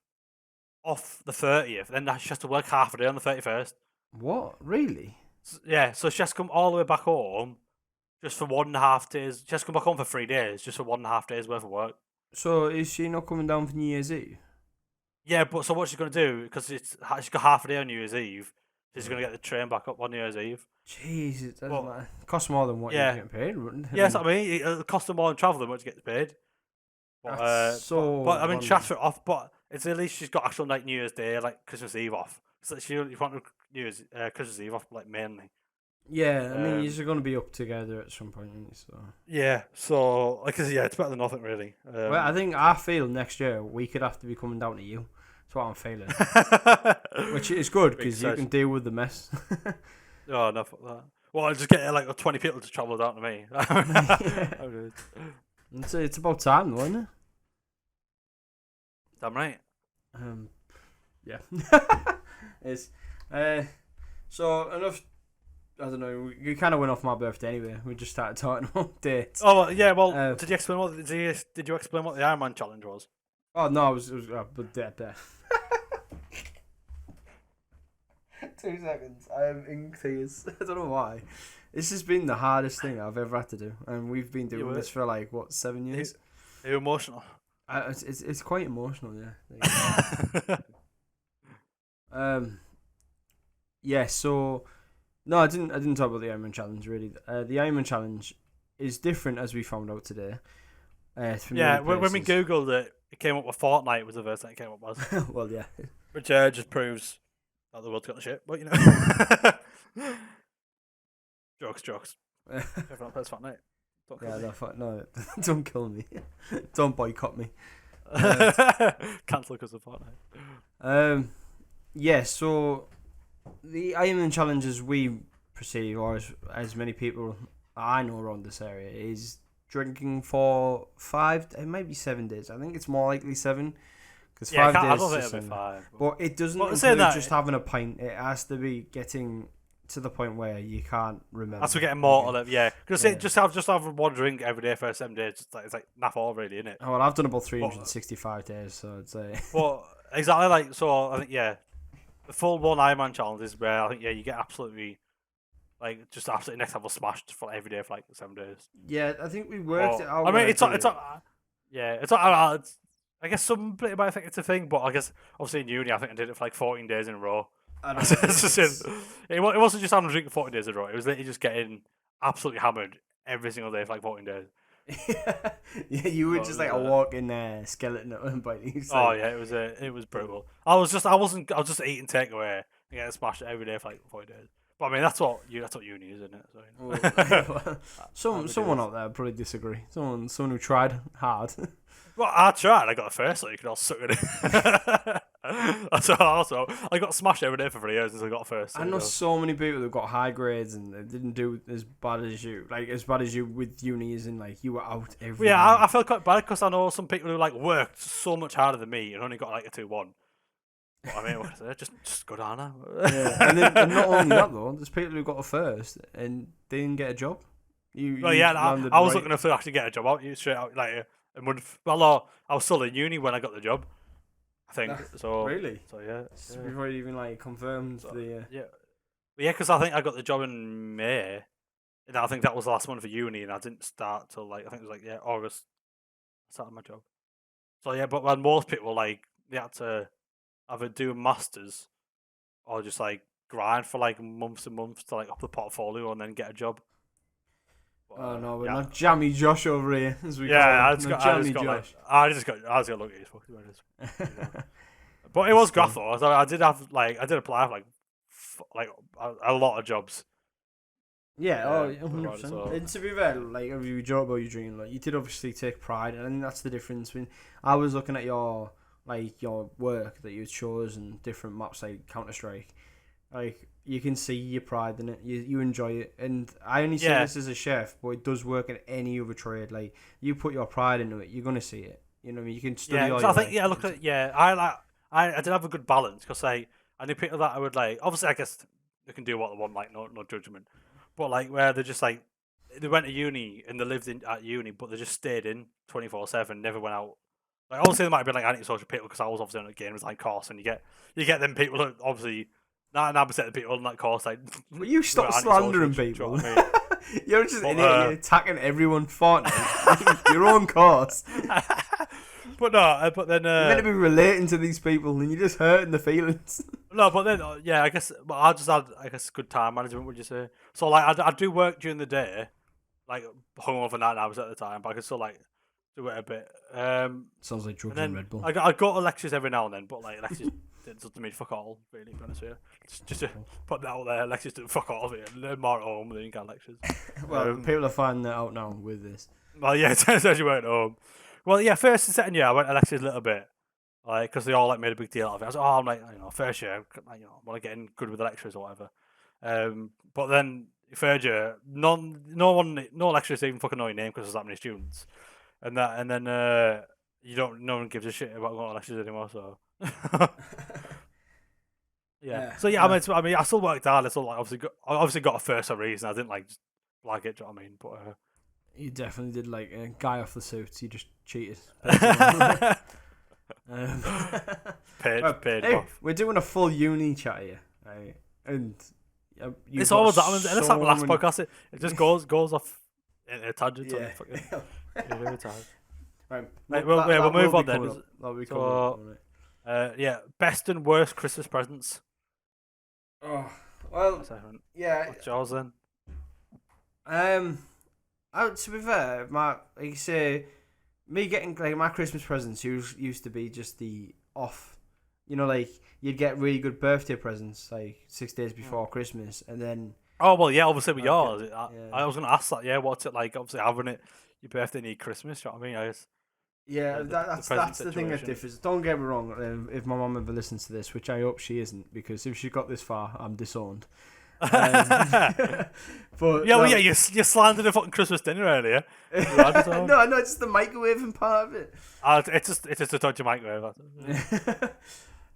off the 30th. Then she has to work half a day on the 31st. What? Really? So she has to come all the way back home just for 1.5 days. She has to come back home for 3 days just for 1.5 days worth of work. So is she not coming down for New Year's Eve? Yeah, but so what she's going to do, because she's got half a day on New Year's Eve, she's going to get the train back up on New Year's Eve. Jeez, it doesn't matter. It costs more than what you're getting paid, wouldn't it? Yeah, that's what I mean. It'll cost her more than travel than what she gets paid. But I mean, she has it off, but it's at least she's got actual like New Year's Day, like Christmas Eve off. So you want Christmas Eve off, like mainly. Yeah, I mean, you're going to be up together at some point, so. Yeah, so it's better than nothing, really. Well, I feel next year we could have to be coming down to you. That's what I'm feeling. Which is good because you can deal with the mess. Oh, no, fuck that. Well, I'll just get like 20 people to travel down to me. It's about time, though, isn't it? Damn right. Yeah. It's so enough. I don't know. You kind of went off my birthday anyway. We just started talking about dates. Oh yeah. Well, did you explain what the Iron Man challenge was? Oh no, it was but there. 2 seconds. I am in tears. I don't know why. This has been the hardest thing I've ever had to do, and we've been doing this for 7 years. Are you emotional? It's quite emotional, yeah. Yeah. So no, I didn't talk about the Ironman challenge really. The Ironman challenge is different, as we found out today. Yeah, when we googled it, it came up with Fortnite was the first thing it came up with. Well, yeah. Which just proves that the world's got the shit, but jokes. Everyone plays Fortnite. Don't kill me. No, don't kill me. Don't boycott me. Cancel because of Fortnite. Yeah, so the Ironman challenge as we perceive, or as many people I know around this area, is drinking for 5, it might be 7 days. I think it's more likely 7. Because 5 days. I don't think it'll be 5. But it doesn't include just having a pint. It has to be getting to the point where you can't remember. That's getting more of it, yeah. Because just have one drink every day for 7 days. It's like naff all, really, isn't it? Oh, well, I've done about 365 days, so I'd say. But exactly, so I think the full one Ironman challenge is where I think you get absolutely just absolutely next level smashed for every day for 7 days. Yeah, I think we worked it out. I mean, it's not. I guess some people might think it's a thing, but I guess obviously in uni I think I did it for 14 days in a row. I know. It wasn't just having a drink for 14 days in a row. It was literally just getting absolutely hammered every single day for 14 days. Yeah, you were just a walking skeleton at one point. Oh yeah, it was brutal. I was just eating takeaway and getting smashed every day for 40 days. But I mean that's what uni is, isn't it? So, someone out there probably disagree. Someone who tried hard. Well, I tried. I got a first, so you can all suck it in. Also, I got smashed every day for 3 years since I got a first. I know so many people who got high grades and they didn't do as bad as you. As bad as you with uni, as in you were out every. Yeah, I felt quite bad because I know some people who worked so much harder than me and only got a 2-1. But I mean, just go down now. Yeah, and not only that though, there's people who got a first and they didn't get a job. I was looking to actually get a job out straight out I was still in uni when I got the job. I think so. Really? So yeah. Before you even confirmed because I think I got the job in May, and I think that was the last month of uni, and I didn't start till I think it was August. I started my job. So yeah, but when most people they had to either do a masters or just grind for months and months to up the portfolio and then get a job. But, oh no, we're not Jammy Josh over here. I just got lucky as fuck. But it was graph though. So I did have I did apply for a lot of jobs. Yeah, 100%. So. And to be fair, you joke about your dream, you did obviously take pride, and I think that's the difference. When I was looking at your your work that you chose and different maps like Counter-Strike, you can see your pride in it. You enjoy it, and I only say this as a chef, but it does work in any other trade. You put your pride into it, you're gonna see it. You know what I mean? You can study all your I did have a good balance because I knew people that I would obviously I guess they can do what they want, no judgment, but where they're just they went to uni and they lived at uni, but they just stayed in 24/7, never went out. Obviously there might have been antisocial people because I was obviously on a games course, and you get them people that obviously 99% of the people on that course Will you stop slandering people? You're just an idiot. You're attacking everyone Fortnite. Your own course. But no, but then you're meant to be relating to these people, and you're just hurting the feelings. No, but then I guess, but I just had good time management. Would you say? So I do work during the day, hung over 9 hours at the time, but I can still do it a bit. Sounds like drugs and Red Bull. I go to lectures every now and then, but lectures doesn't mean fuck all, really, to be honest with you. Just to put that out there, lectures do fuck all of it. Learn more at home than you can lectures. Well, people are finding that out now with this. Well, yeah, it turns out you weren't at home. Well, yeah, first and second year I went to lectures a little bit, because they all made a big deal out of it. I was I'm first year, I want to get in good with the lecturers or whatever. But then third year, no lecturers even fucking know your name because there's that many students, and then no one gives a shit about going to lectures anymore. So yeah. So yeah, I mean, I still worked hard. I still obviously got a first for a reason. I didn't just it. Do you know what I mean? But you definitely did a guy off the suits. You just cheated. Paid hey, off. We're doing a full uni chat here, right? and it's always that. And it's like the last podcast. It just goes off in a tangent. Yeah. Every time. Right. We'll move on then. That'll be Yeah, best and worst Christmas presents. Oh well, yeah. What's yours then? To be fair, like you say, me getting like my Christmas presents used to be just the off. Like you'd get really good birthday presents like 6 days before Christmas, and then. Oh well, yeah. Obviously, with yours, I was gonna ask that. Yeah, what's it like? Obviously, having it your birthday and your Christmas. You know what I mean? That's the thing that differs. Don't get me wrong. If my mum ever listens to this, which I hope she isn't, because if she got this far, I'm disowned. But you slandered a fucking Christmas dinner earlier. No, it's the microwaving part of it. It's just a touch of microwave.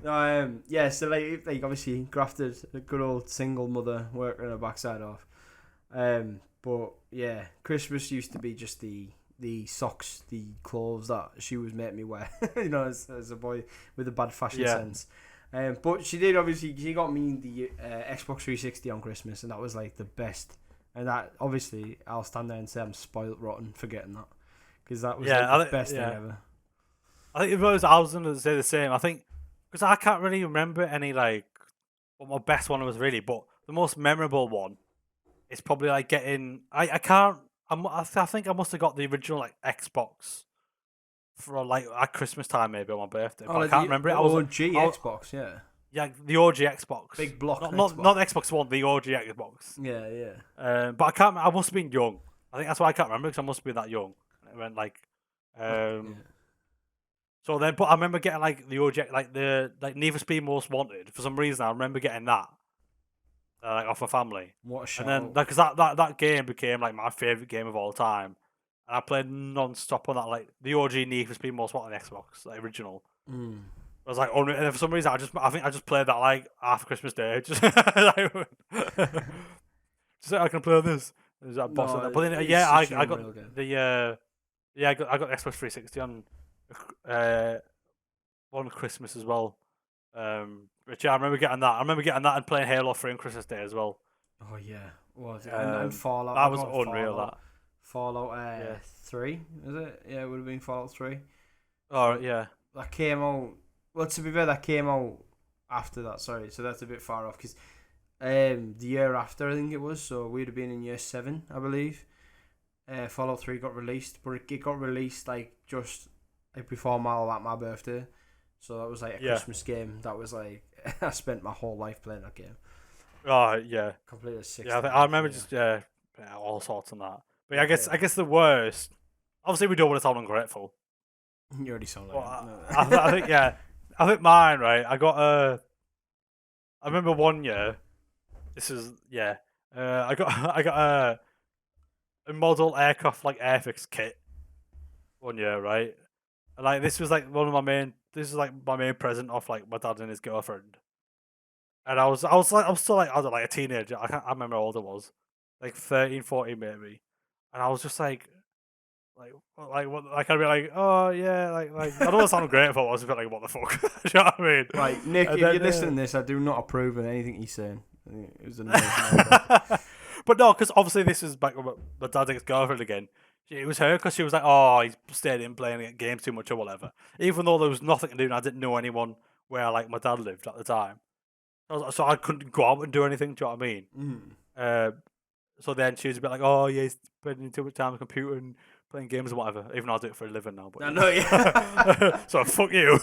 So like obviously grafted a good old single mother working her backside off. But yeah, Christmas used to be just the socks, the clothes that she was making me wear. As a boy with a bad fashion sense. But she got me the Xbox 360 on Christmas, and that was like the best. And that obviously I'll stand there and say I'm spoiled rotten for getting that, because that was the best thing ever. I think if I was going to say the same. I think because I can't really remember any like what my best one was really, but the most memorable one is probably like getting. I think I must have got the original like Xbox for like at Christmas time, maybe on my birthday. But I can't remember it. Xbox, yeah. Yeah, the OG Xbox. Big block. Not the Xbox One, the OG Xbox. Yeah. But I can't. I must have been young. I think that's why I can't remember, because I must have been that young. It went like. So then, but I remember getting like the OG, like the Need for Speed Most Wanted. For some reason, I remember getting that. Like off my family. What a shout. And then, because that game became like my favourite game of all time. And I played non-stop on that, like the OG Need for Speed Most Wanted on Xbox, like original. I was like, and then for some reason, I think I just played that like after Christmas Day. Just like, I can play this. But then, I got the I got the Xbox 360 on Christmas as well. But yeah, I remember getting that. And playing Halo 3 on Christmas Day as well. Oh yeah, and Fallout. That was unreal. Fallout 3, is it? Yeah, it would have been Fallout 3. Oh yeah. That came out. Well, to be fair, that came out after that. Sorry, so that's a bit far off, because the year after, I think it was. So we'd have been in year 7, I believe. Fallout 3 got released, but it got released like just like before my birthday. So that was like a Christmas game. That was like I spent my whole life playing that game. Oh yeah, completely 6. Yeah, I remember just all sorts on that. But yeah, I guess the worst. Obviously, we don't want to sound ungrateful. You already sound like I think I think mine, right. I remember one year. This is I got a model aircraft like airfix kit one year, right. And like this was like my main present off like my dad and his girlfriend. And I was still like, I don't know, like a teenager. I remember how old I was, like 13, 14 maybe. And I was just like what? Like I'd be like, oh yeah, like I don't want to sound grateful. I was a bit like, what the fuck? Do you know what I mean? Right, Nick, if you're listening to this, I do not approve of anything he's saying. It was amazing. But no, because obviously this is back with my dad's ex-girlfriend again. It was her, because she was like, oh, he's stayed in playing games too much or whatever. Even though there was nothing to do and I didn't know anyone where like my dad lived at the time. So I couldn't go out and do anything, do you know what I mean? So then she was a bit like, oh yeah, he's spending too much time on the computer and playing games and whatever. Even though I do it for a living now. But I know, yeah. So fuck you.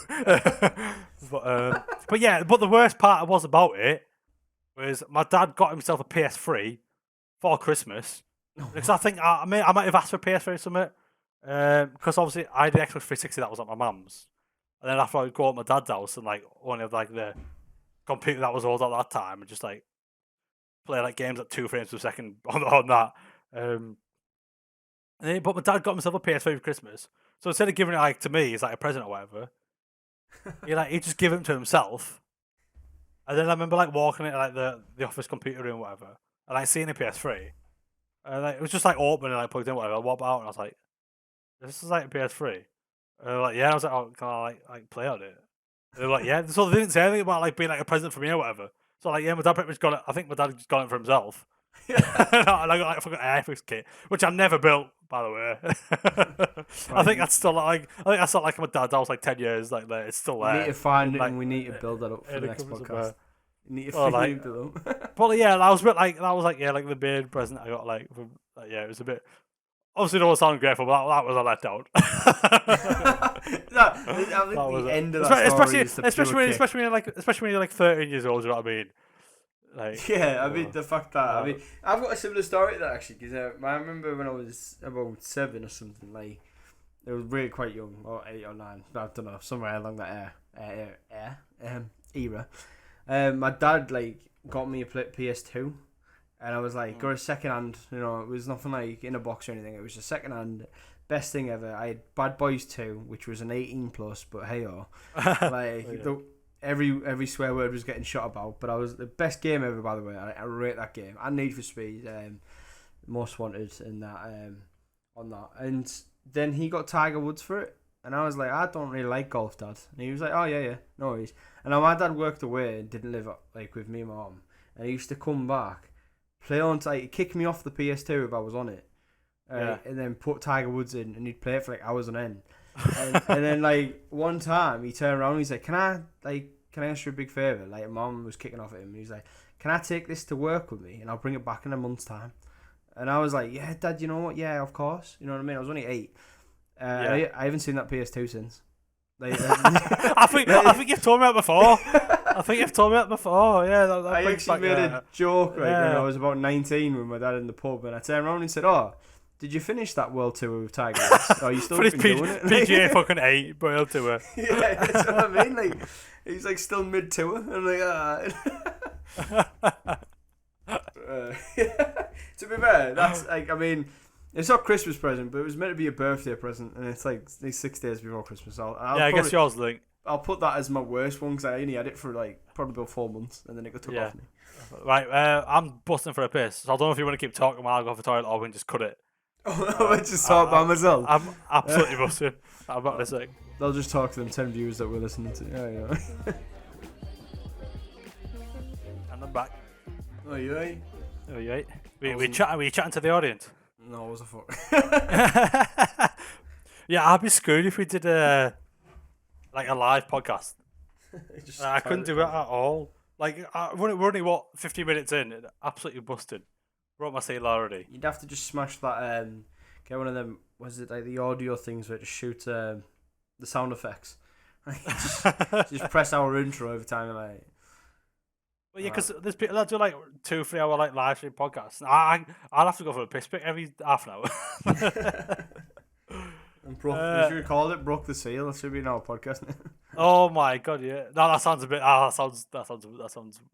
But yeah, but the worst part was about it was my dad got himself a PS3 for Christmas. Because I think I might have asked for a PS3 or something. Because obviously I had the Xbox 360 that was at my mum's. And then after I would go at my dad's house and like only have like the computer that was old at that time and just like play like games at 2 frames per second on that. But my dad got himself a PS3 for Christmas. So instead of giving it like to me, it's like a present or whatever. He just give it to himself. And then I remember like walking into like the office computer room or whatever, and like seeing a PS3. And like, it was just like open and like plugged in whatever. I walked out and I was like, "This is like a PS3." And they were like, "Yeah." I was like, "Oh, can I like play on it?" And they were like, "Yeah." So they didn't say anything about like being like a present for me or whatever. So like, yeah, my dad pretty much got it. I think my dad just got it for himself. And I got like a fucking Airfix kit, which I never built, by the way. I think that's still like my dad's house like 10 years like there. It's still there. We need to find it like, and we need to build that up for the next podcast. You need to like, into them. But yeah, that was like the main present I got like from yeah, it was a bit. Obviously, don't sound grateful, but that was a letdown. I think the end of that story is especially when you're like 13 years old. You know what I mean? Like, yeah, I mean the fact that I mean I've got a similar story to that actually because I remember when I was about 7 or something, like I was really quite young, or 8 or 9, I don't know, somewhere along that era. My dad like got me a PS2, and I was like, got a second hand. You know, it was nothing like in a box or anything. It was a second hand, best thing ever. I had Bad Boys 2, which was an 18+, but hey like every swear word was getting shot about. But I was the best game ever, by the way. I rate that game. And Need for Speed, Most Wanted, and that on that. And then he got Tiger Woods for it. And I was like, I don't really like golf, Dad. And he was like, oh, yeah, no worries. And now my dad worked away and didn't live like with me and my mum. And he used to come back, play on, like, kick me off the PS2 if I was on it. And then put Tiger Woods in, and he'd play it for like hours on end. And then like one time he turned around and he's like, can I ask you a big favour? Like, mum was kicking off at him. And he's like, can I take this to work with me and I'll bring it back in a month's time? And I was like, yeah, Dad, you know what? Yeah, of course. You know what I mean? I was only 8. I haven't seen that PS2 since. Like, I think you've told me that before. Yeah, I actually made a joke when I was about 19 with my dad in the pub, and I turned around and said, "Oh, did you finish that World Tour with Tiger Woods? Oh, you still been doing it?" PGA fucking 8 World Tour. Yeah, that's what I mean. Like, he's like still mid tour. I'm like, To be fair, that's like, I mean, it's not a Christmas present, but it was meant to be a birthday present, and it's like 6 days before Christmas. I guess yours, like. I'll put that as my worst one because I only had it for like probably about 4 months, and then it got took off me. Right, I'm busting for a piss, so I don't know if you want to keep talking while I go for the toilet, or we can just cut it. I just talk by myself. I'm absolutely busting. I'm about to say. They'll just talk to them 10 viewers that we're listening to. Yeah. And I'm back. Oh, you right? Oh, you right? Were you chatting to the audience? No, it was a fuck. Yeah, I'd be screwed if we did a live podcast. I couldn't do it at all. Like, we're only 15 minutes in, and absolutely busted. Wrote my seal already. You'd have to just smash that. Get one of them. Was it like the audio things where it just shoot the sound effects? just press our intro every time. Like, well, yeah, because there's people that do like 2-3 hour like live stream podcasts. I'll have to go for a piss break every half an hour. And we should call it "Broke the Seal." That should be in our podcast. Oh my god, yeah. No, that sounds a bit. That sounds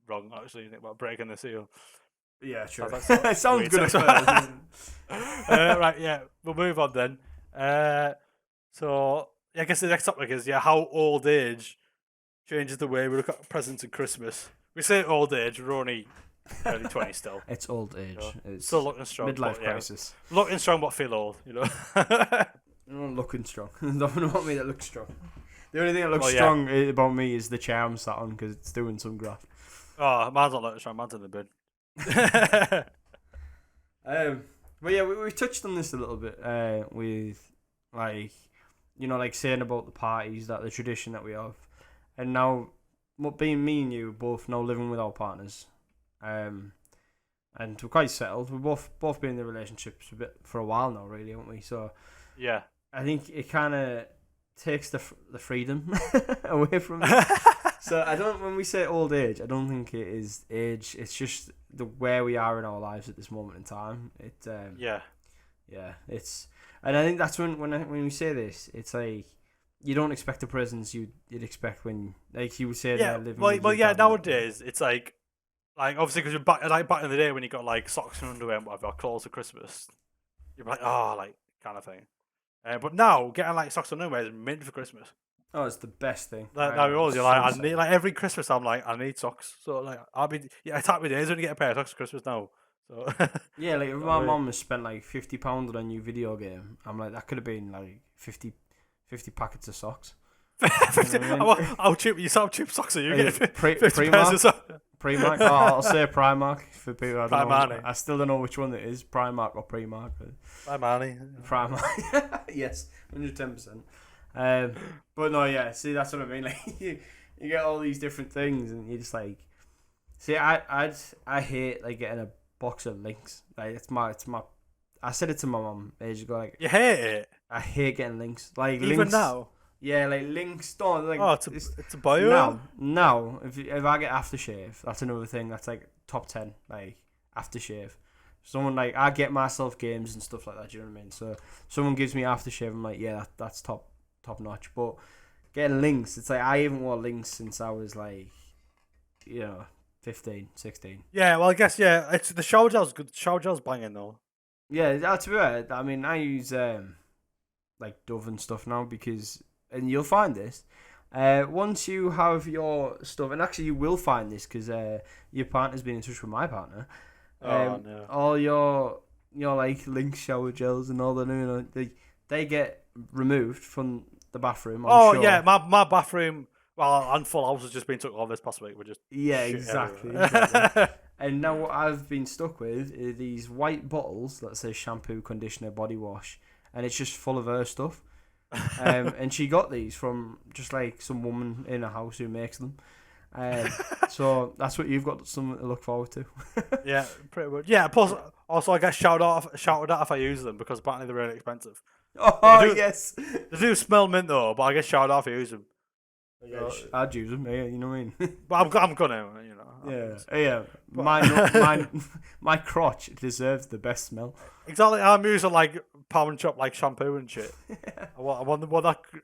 wrong. Actually, you think about breaking the seal. Yeah, sure. It sounds good. Right, yeah. We'll move on then. So yeah, I guess the next topic is how old age changes the way we look at presents and Christmas. We say old age, we're only early 20s still. It's old age. It's still looking strong. Midlife crisis. Looking strong, but feel old. You know. I'm not looking strong. Don't want me that looks strong. The only thing that looks strong about me is the chair I'm sat on because it's doing some graft. Oh, mine's not looking strong. Mine's in the bin. But yeah, we touched on this a little bit with like saying about the parties, that the tradition that we have, and now being me and you both now living with our partners, and we're quite settled. We've both been in the relationships for a while now, really, haven't we? So yeah, I think it kind of takes the freedom away from it. So when we say old age, I don't think it is age. It's just where we are in our lives at this moment in time. It's, and I think that's when we say this, it's like you don't expect the presents you'd expect when, like you would say, living. Well, nowadays it's like obviously because back in the day when you got like socks and underwear and whatever, clothes for Christmas, you're like, oh, like kind of thing. But now getting like socks and underwear is mint for Christmas. Oh, it's the best thing. Now you're like, I need, like every Christmas I'm like, I need socks. So like I tap my days when you get a pair of socks for Christmas now. So yeah, like if my mum has spent like £50 on a new video game, I'm like, that could have been like 50 packets of socks. 50, how cheap? You saw how cheap socks are you getting? Primark. Oh, I'll say Primark for people. I don't know. Primani. I still don't know which one it is, Primark or Primark. Primani. Primark. Yes, 110%. But no, yeah. See, that's what I mean. Like you get all these different things, and you just like. See, I hate like getting a box of links. Like it's my. I said it to my mum ages ago. Like You hate it? I hate getting links. Like Even links, now? Yeah, like links don't like. Oh, it's a bio? No. If I get aftershave, that's another thing. That's like top 10. Like aftershave. Someone like I get myself games and stuff like that. Do you know what I mean? So someone gives me aftershave, I'm like, yeah, that's top notch. But getting links, it's like I haven't worn links since I was like, 15, 16. Yeah, well, I guess it's the shower gel's good. The shower gel's banging though. Yeah, to be fair, I mean, I use like Dove and stuff now because, and you'll find this, once you have your stuff, and actually you will find this because your partner's been in touch with my partner. No. All your like Link shower gels and all the they get removed from the bathroom. I'm sure. Yeah, my bathroom. Well, and full house has just been took off this past week. We're just exactly. And now what I've been stuck with is these white bottles that say shampoo, conditioner, body wash, and it's just full of her stuff. And she got these from just like some woman in a house who makes them. So that's what you've got something to look forward to. Yeah, pretty much. Yeah, plus also I get shouted at if I use them because apparently they're really expensive. Yes. They do smell mint though, but I get shouted at if I use them. Yeah, I'd use them. Yeah, you know what I mean. But I'm gonna, Yeah. My crotch deserves the best smell. Exactly. I'm using like palm and chop like shampoo and shit. I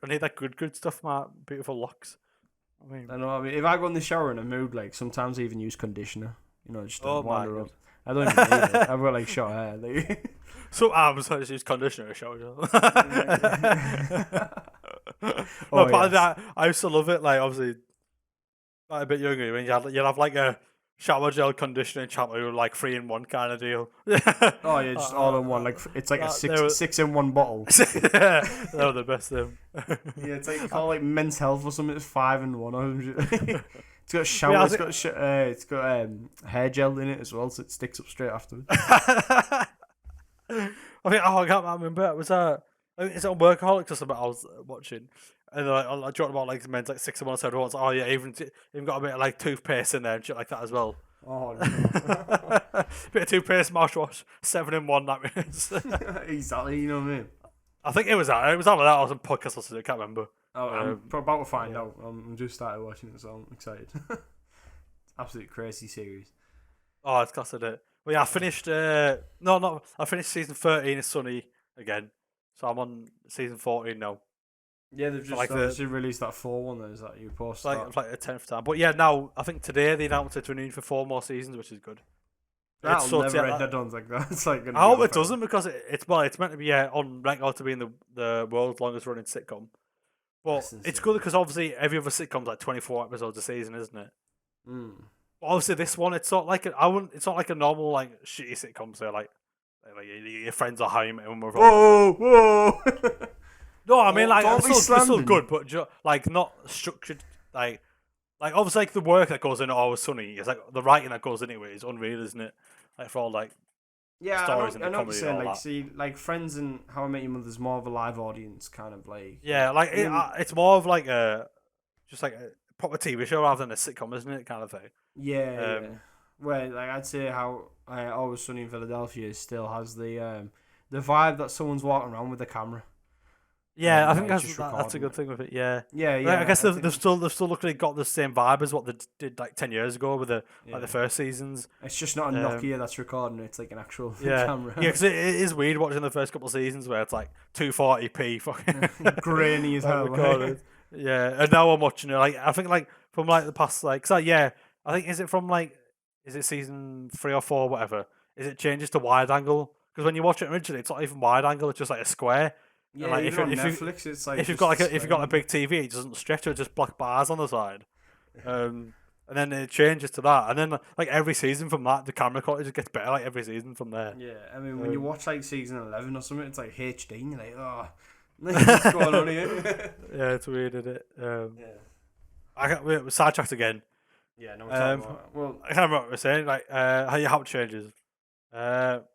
need that good stuff, my beautiful locks. I know. I mean, if I go in the shower in a mood, like sometimes I even use conditioner. Just to wander up. I don't even need it. I've got like short hair. Like. Sometimes I just use conditioner in shower gel. I used to love it. Like obviously, like a bit younger, when you'd have like a shower gel, conditioner, and shampoo, like 3-in-1 kind of deal. Oh yeah, just all in one. Like it's like a 6-in-1 bottle. Yeah, they were the best thing. Yeah, it's like called like Men's Health or something. It's 5-in-1. It's got shower. It's got hair gel in it as well, so it sticks up straight afterwards. I can't remember. It was it's on Workaholics or something I was watching, and I talked about like men's like 6-in-1. So everyone's like, oh yeah, even got a bit of like toothpaste in there and shit like that as well. Oh no. Bit of toothpaste, mouthwash, 7-in-1. That means exactly. You know what I mean? I think it was that. It was either that or some podcast or something. I can't remember. Oh, I'm about to find out. I'm just started watching it, so I'm excited. Absolute crazy series. Oh, it's classic it. Well, yeah, I finished. I finished season 13 of Sunny again, so I'm on season 14 now. Yeah, they've just released that 4 one. Is that you posted? Like the 10th time, but yeah, now I think today they announced it's renewed for 4 more seasons, which is good. That'll never end. I don't think that. It's like. I hope it doesn't because it's meant to be on record to being the world's longest running sitcom. But it's good because obviously every other sitcom's like 24 episodes a season, isn't it? Mm. Obviously, this one it's not like it's not like a normal like shitty sitcom. So like your friends are home and we're whoa. No, I mean like it's still good, but like not structured. Like obviously like the work that goes into Always Sunny is like the writing that goes into it is unreal, isn't it? Like for all like stories and the comedy and all like that. see like Friends and How I Met Your Mother's more of a live audience kind of like. Yeah, like it's more of like just like a proper TV show rather than a sitcom, isn't it? Kind of thing. Yeah. Well, like I'd say how Always Sunny in Philadelphia still has the vibe that someone's walking around with the camera. Yeah, I think that's a good thing with it. Yeah. I guess they've still luckily got the same vibe as what they did like 10 years ago with the first seasons. It's just not a Nokia that's recording it; it's like an actual camera. Yeah, because it is weird watching the first couple of seasons where it's like 240p fucking grainy as hell. Yeah, and now I'm watching it like I think like from like the past like I think is it season 3 or 4 whatever? Is it changes to wide angle? Because when you watch it originally, it's not even wide angle; it's just like a square. Yeah, like if Netflix, it's like if you've got a big TV, it doesn't stretch; it's just black bars on the side. And then it changes to that, and then like every season from that, the camera quality just gets better. Like every season from there. Yeah, I mean when you watch like season 11 or something, it's like HD, and you're like, oh, what's going on here? Yeah, it's weird, isn't it? I got sidetracked again. Yeah, no, we're talking about. Well, I can't remember what we're saying. Like how your habit changes. Well,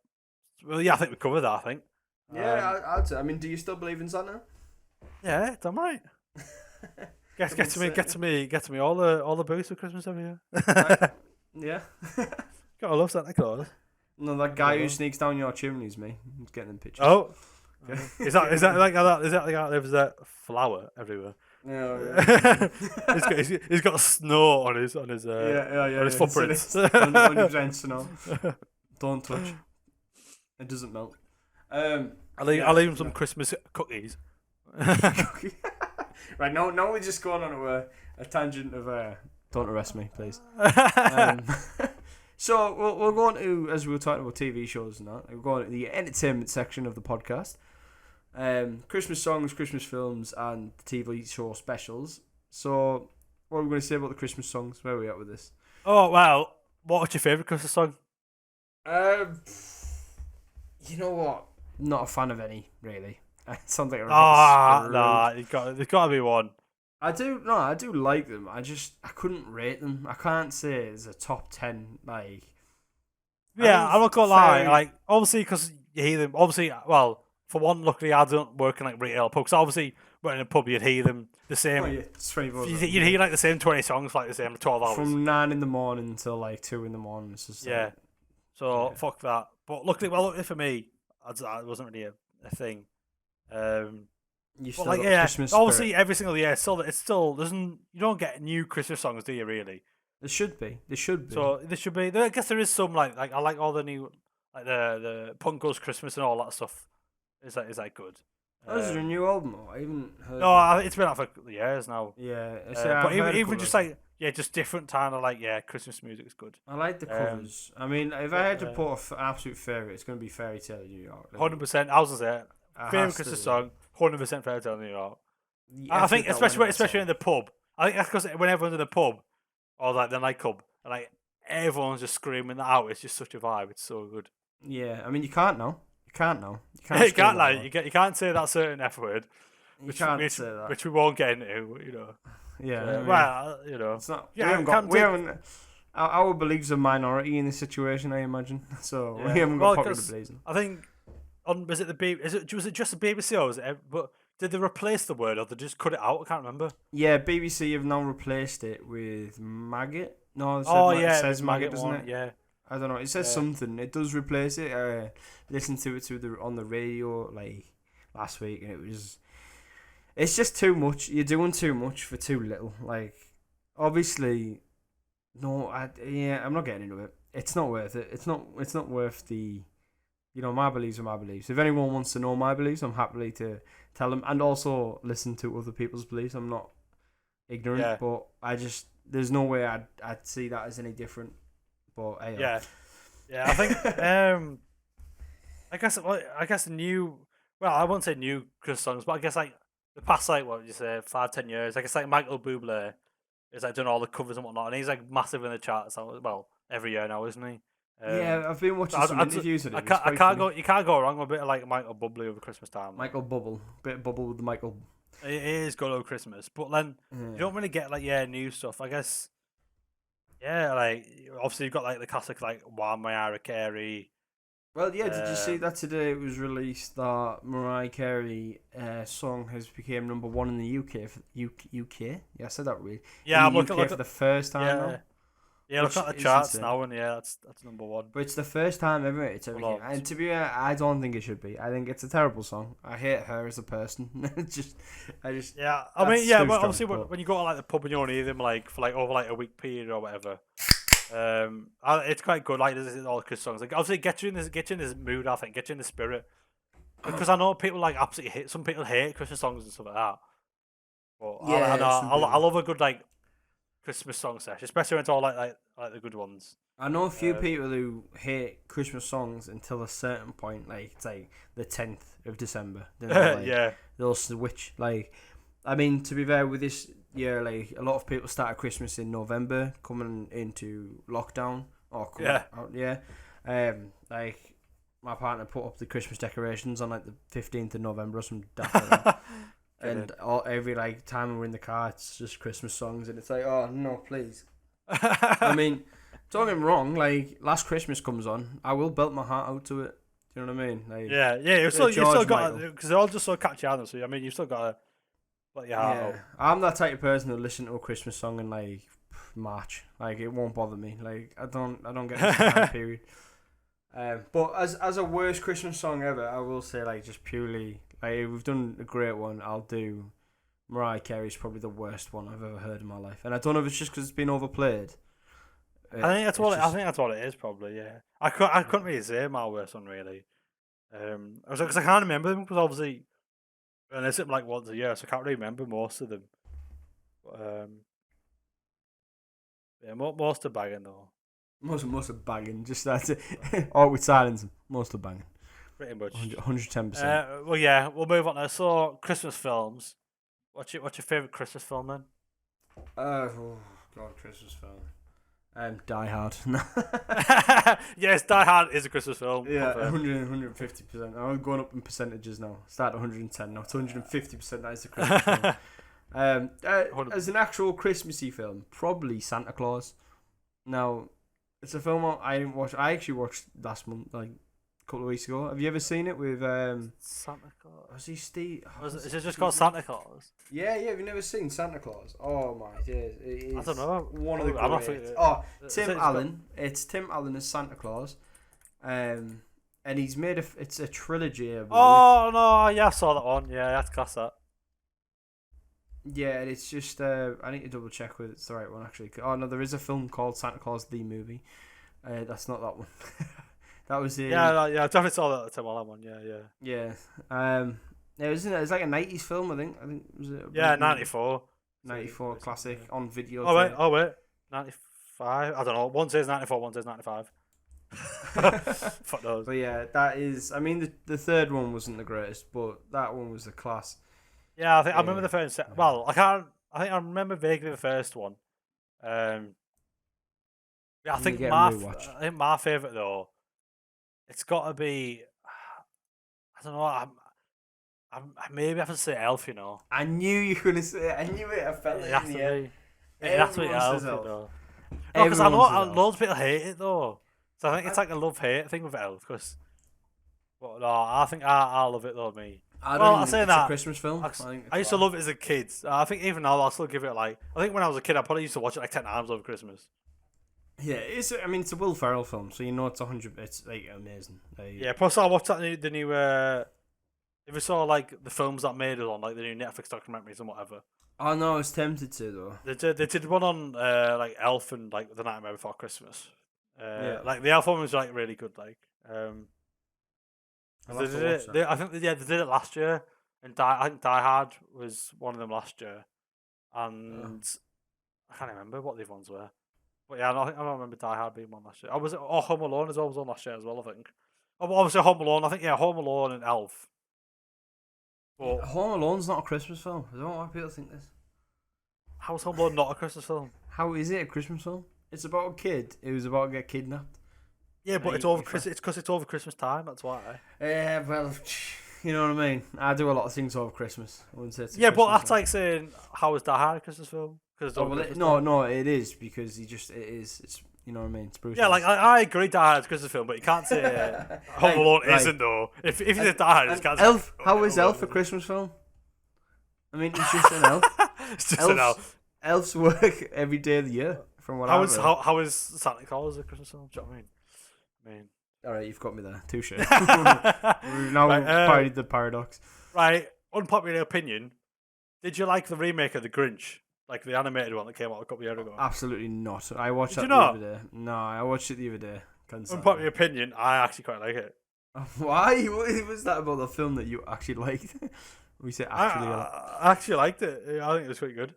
yeah, I think we covered that. I think. yeah, I'd say. I mean, do you still believe in Santa? Yeah, it's alright. Get to me all the boosts for Christmas every year. Yeah. Gotta love Santa Claus. No, that guy who sneaks down your chimneys, me. He's getting them pictures. Oh, okay. Is that like that? Is that the guy that lives there? Flour everywhere. Yeah. he's got snow on his on his footprints. 100% snow. Don't touch. It doesn't melt. I'll leave him some Christmas cookies. Right, now we're just going on a tangent of don't arrest me, please. So we're going to, as we were talking about TV shows and that, we're going to the entertainment section of the podcast. Christmas songs, Christmas films, and TV show specials. So what are we going to say about the Christmas songs? Where are we at with this? Oh well, what's your favourite Christmas song? You know what? Not a fan of any, really. Sounds like there's got to be one. I do like them. I couldn't rate them. I can't say it's a top 10. Like, yeah, I'm not gonna lie. Like, obviously, because you hear them. Obviously, well, for one, luckily I don't work in like retail pubs. So obviously, when in a pub, you'd hear them the same. Oh, yeah, you'd hear like the same 20 songs, like the same 12 hours from 9 in the morning until like 2 in the morning. It's just yeah. So fuck that. But luckily for me, it wasn't really a thing. You still like, got Christmas obviously spirit. every single year, it's still doesn't. You don't get new Christmas songs, do you? Really? There should be. So there should be. I guess there is some like I like all the new like the Punk Goes Christmas and all that stuff. Is that good? Oh, is there a new album? I haven't heard. No, it's been out for years now. Yeah, but even just like just different kind of like Christmas music is good. I like the covers. I mean, if I had to put an absolute favorite, it's going to be Fairy Tale in New York. 100%. I was gonna say favorite Christmas song. 100% Fairy Tale in New York. I think especially in the pub. I think that's because when everyone's in the pub or like the nightclub, like everyone's just screaming that out. It's just such a vibe. It's so good. Yeah, I mean you can't now. You can't You can't say that certain F word. Which we won't get into. You know. Yeah. I mean, well, you know. It's not. We haven't. Our beliefs are minority in this situation, I imagine. So we haven't got popular beliefs. I think. Was it just the BBC or was it? But did they replace the word or did they just cut it out? I can't remember. Yeah, BBC have now replaced it with maggot. No, it says maggot, doesn't it? Yeah. I don't know. It says something. It does replace it. I listened to it on the radio like last week, and it's just too much. You're doing too much for too little. Like, obviously, no. I'm not getting into it. It's not worth it. It's not worth the. You know, my beliefs are my beliefs. If anyone wants to know my beliefs, I'm happy to tell them and also listen to other people's beliefs. I'm not ignorant, but there's no way I'd see that as any different. But yeah, I think I guess new. Well, I won't say new Christmas songs, but I guess like the past 5-10 years. I guess like Michael Bublé is like doing all the covers and whatnot, and he's like massive in the charts. Well, every year now, isn't he? I've been watching some interviews with him. You can't go wrong with a bit of like Michael Bublé over Christmas time. Michael Bubble, bit of bubble with the Michael. It is good over Christmas, but then you don't really get like new stuff. I guess. Yeah, like obviously you've got like the classic like "Why Mariah Carey." Well, yeah. Did you see that today? It was released that Mariah Carey song has become number 1 in the UK. UK? Yeah, I said that really. Yeah, I'm looking for the first time now. Yeah, look at the charts now, and that's number 1. But it's the first time ever it's ever came. And to be honest, I don't think it should be. I think it's a terrible song. I hate her as a person. Yeah. I mean, yeah. Well, obviously, when you go to like the pub and you only hear them like for like over like a week period or whatever, it's quite good. Like there's all the Christmas songs. Like obviously, get you in this mood. I think get you in the spirit. Because I know people like absolutely hate. Some people hate Christmas songs and stuff like that. But I love a good like Christmas song session, especially when it's all like the good ones. I know a few people who hate Christmas songs until a certain point, like it's like the 10th of December. Then they'll switch. Like, I mean, to be fair, with this year, like a lot of people started Christmas in November, coming into lockdown like my partner put up the Christmas decorations on like the 15th of November or some daft. And every like time we're in the car, it's just Christmas songs, and it's like, oh no, please, I mean, don't get me wrong. Like Last Christmas comes on, I will belt my heart out to it. Do you know what I mean? Like, yeah. You've still got because they're all just so catchy, aren't they? So I mean, you've still got to let your heart out. I'm that type of person who listen to a Christmas song in like March. Like it won't bother me. Like I don't get this time period. But as a worst Christmas song ever, I will say like just purely like if we've done a great one, I'll do Mariah Carey's probably the worst one I've ever heard in my life, and I don't know if it's just because it's been overplayed. I think that's what it is probably. Yeah, I couldn't really say my worst one really. Because I can't remember them because obviously, and it's like once a year, so I can't really remember most of them. But, yeah, most are banging though. Most are banging. Just that, or with silence, most are banging. Pretty much. 110%. Well, yeah, we'll move on now. So, Christmas films. What's your favourite Christmas film then? Oh God, Christmas film. Die Hard. Yes, Die Hard is a Christmas film. Yeah, 150%. I'm going up in percentages now. Start at 110 now. It's 150%. That is a Christmas film. As an actual Christmassy film, probably Santa Claus. Now, it's a film I didn't watch. I actually watched last month, like a couple of weeks ago. Have you ever seen it with Santa Claus? Was he Steve? Is it just called Santa Claus? Yeah. Have you never seen Santa Claus? Oh my days! I don't know. One of the great. Tim Allen. It's Tim Allen as Santa Claus, and he's made it's a trilogy. I believe. Oh no! Yeah, I saw that one. Yeah, I had to class that. Yeah, and it's just I need to double check whether it's the right one actually. Oh no, there is a film called Santa Claus the Movie. That's not that one. That was it. Yeah, I definitely saw that Tim Allen one. Yeah. It was like a 90s film, I think. Was it? Yeah, 94. 94 classic on video. Oh wait, 95. I don't know. One says 94, one says 95. Fuck those. But yeah, that is. I mean, the third one wasn't the greatest, but that one was the class. Yeah, I remember the first. Well, I can't. I think I remember vaguely the first one. Yeah, I think my favorite though. It's got to be. I don't know. I maybe have to say Elf. You know. I knew you were gonna say it. I knew it. I felt it in the air. It has to be Elf. You know. No, because I know loads of people hate it though. So I think it's like a love-hate thing with Elf. But no, I think I love it though. Me. I say that a Christmas film. I used to love it as a kid. I think even now I'll still give it like. I think when I was a kid, I probably used to watch it like 10 times over Christmas. Yeah, it's a Will Ferrell film, so you know it's 100. It's like amazing. Yeah, plus I watched the new. If you saw like the films that made it on like the new Netflix documentaries and whatever. Oh no, I was tempted to though. They did one on like Elf and like The Nightmare Before Christmas. Like the Elf one was like really good. Like I think they did it last year, and I think Die Hard was one of them last year, and I can't remember what the other ones were. But yeah, I don't remember Die Hard being one last year. Home Alone as well was on last year as well, I think. Oh, obviously Home Alone. I think Home Alone and Elf. But Home Alone's not a Christmas film. I don't know why people think this. How is Home Alone not a Christmas film? How is it a Christmas film? It's about a kid who's about to get kidnapped. Yeah, but it's over Christmas. It's because it's over Christmas time. That's why. Yeah, well, you know what I mean. I do a lot of things over Christmas. I wouldn't say it's but that's like saying how is Die Hard a Christmas film? No, it is because it is. It's you know what I mean. It's Bruce. Yeah, like I agree, Die Hard is a Christmas film, but you can't say Home Alone isn't though. If you say Die Hard, it's can't. Elf. How is Elf a Christmas film? I mean, it's just an elf. It's just an elf. Elves work every day of the year. From what how is Santa Claus a Christmas film? Do you know what I mean? All right, you've got me there. Touche. We've now parodied the paradox. Right, unpopular opinion. Did you like the remake of The Grinch? Like the animated one that came out a couple of years ago? Absolutely not. I watched that the other day. No, I watched it the other day. Unpopular opinion, I actually quite like it. Why? What was that about the film that you actually liked? We say actually. I actually liked it. I think it was pretty good.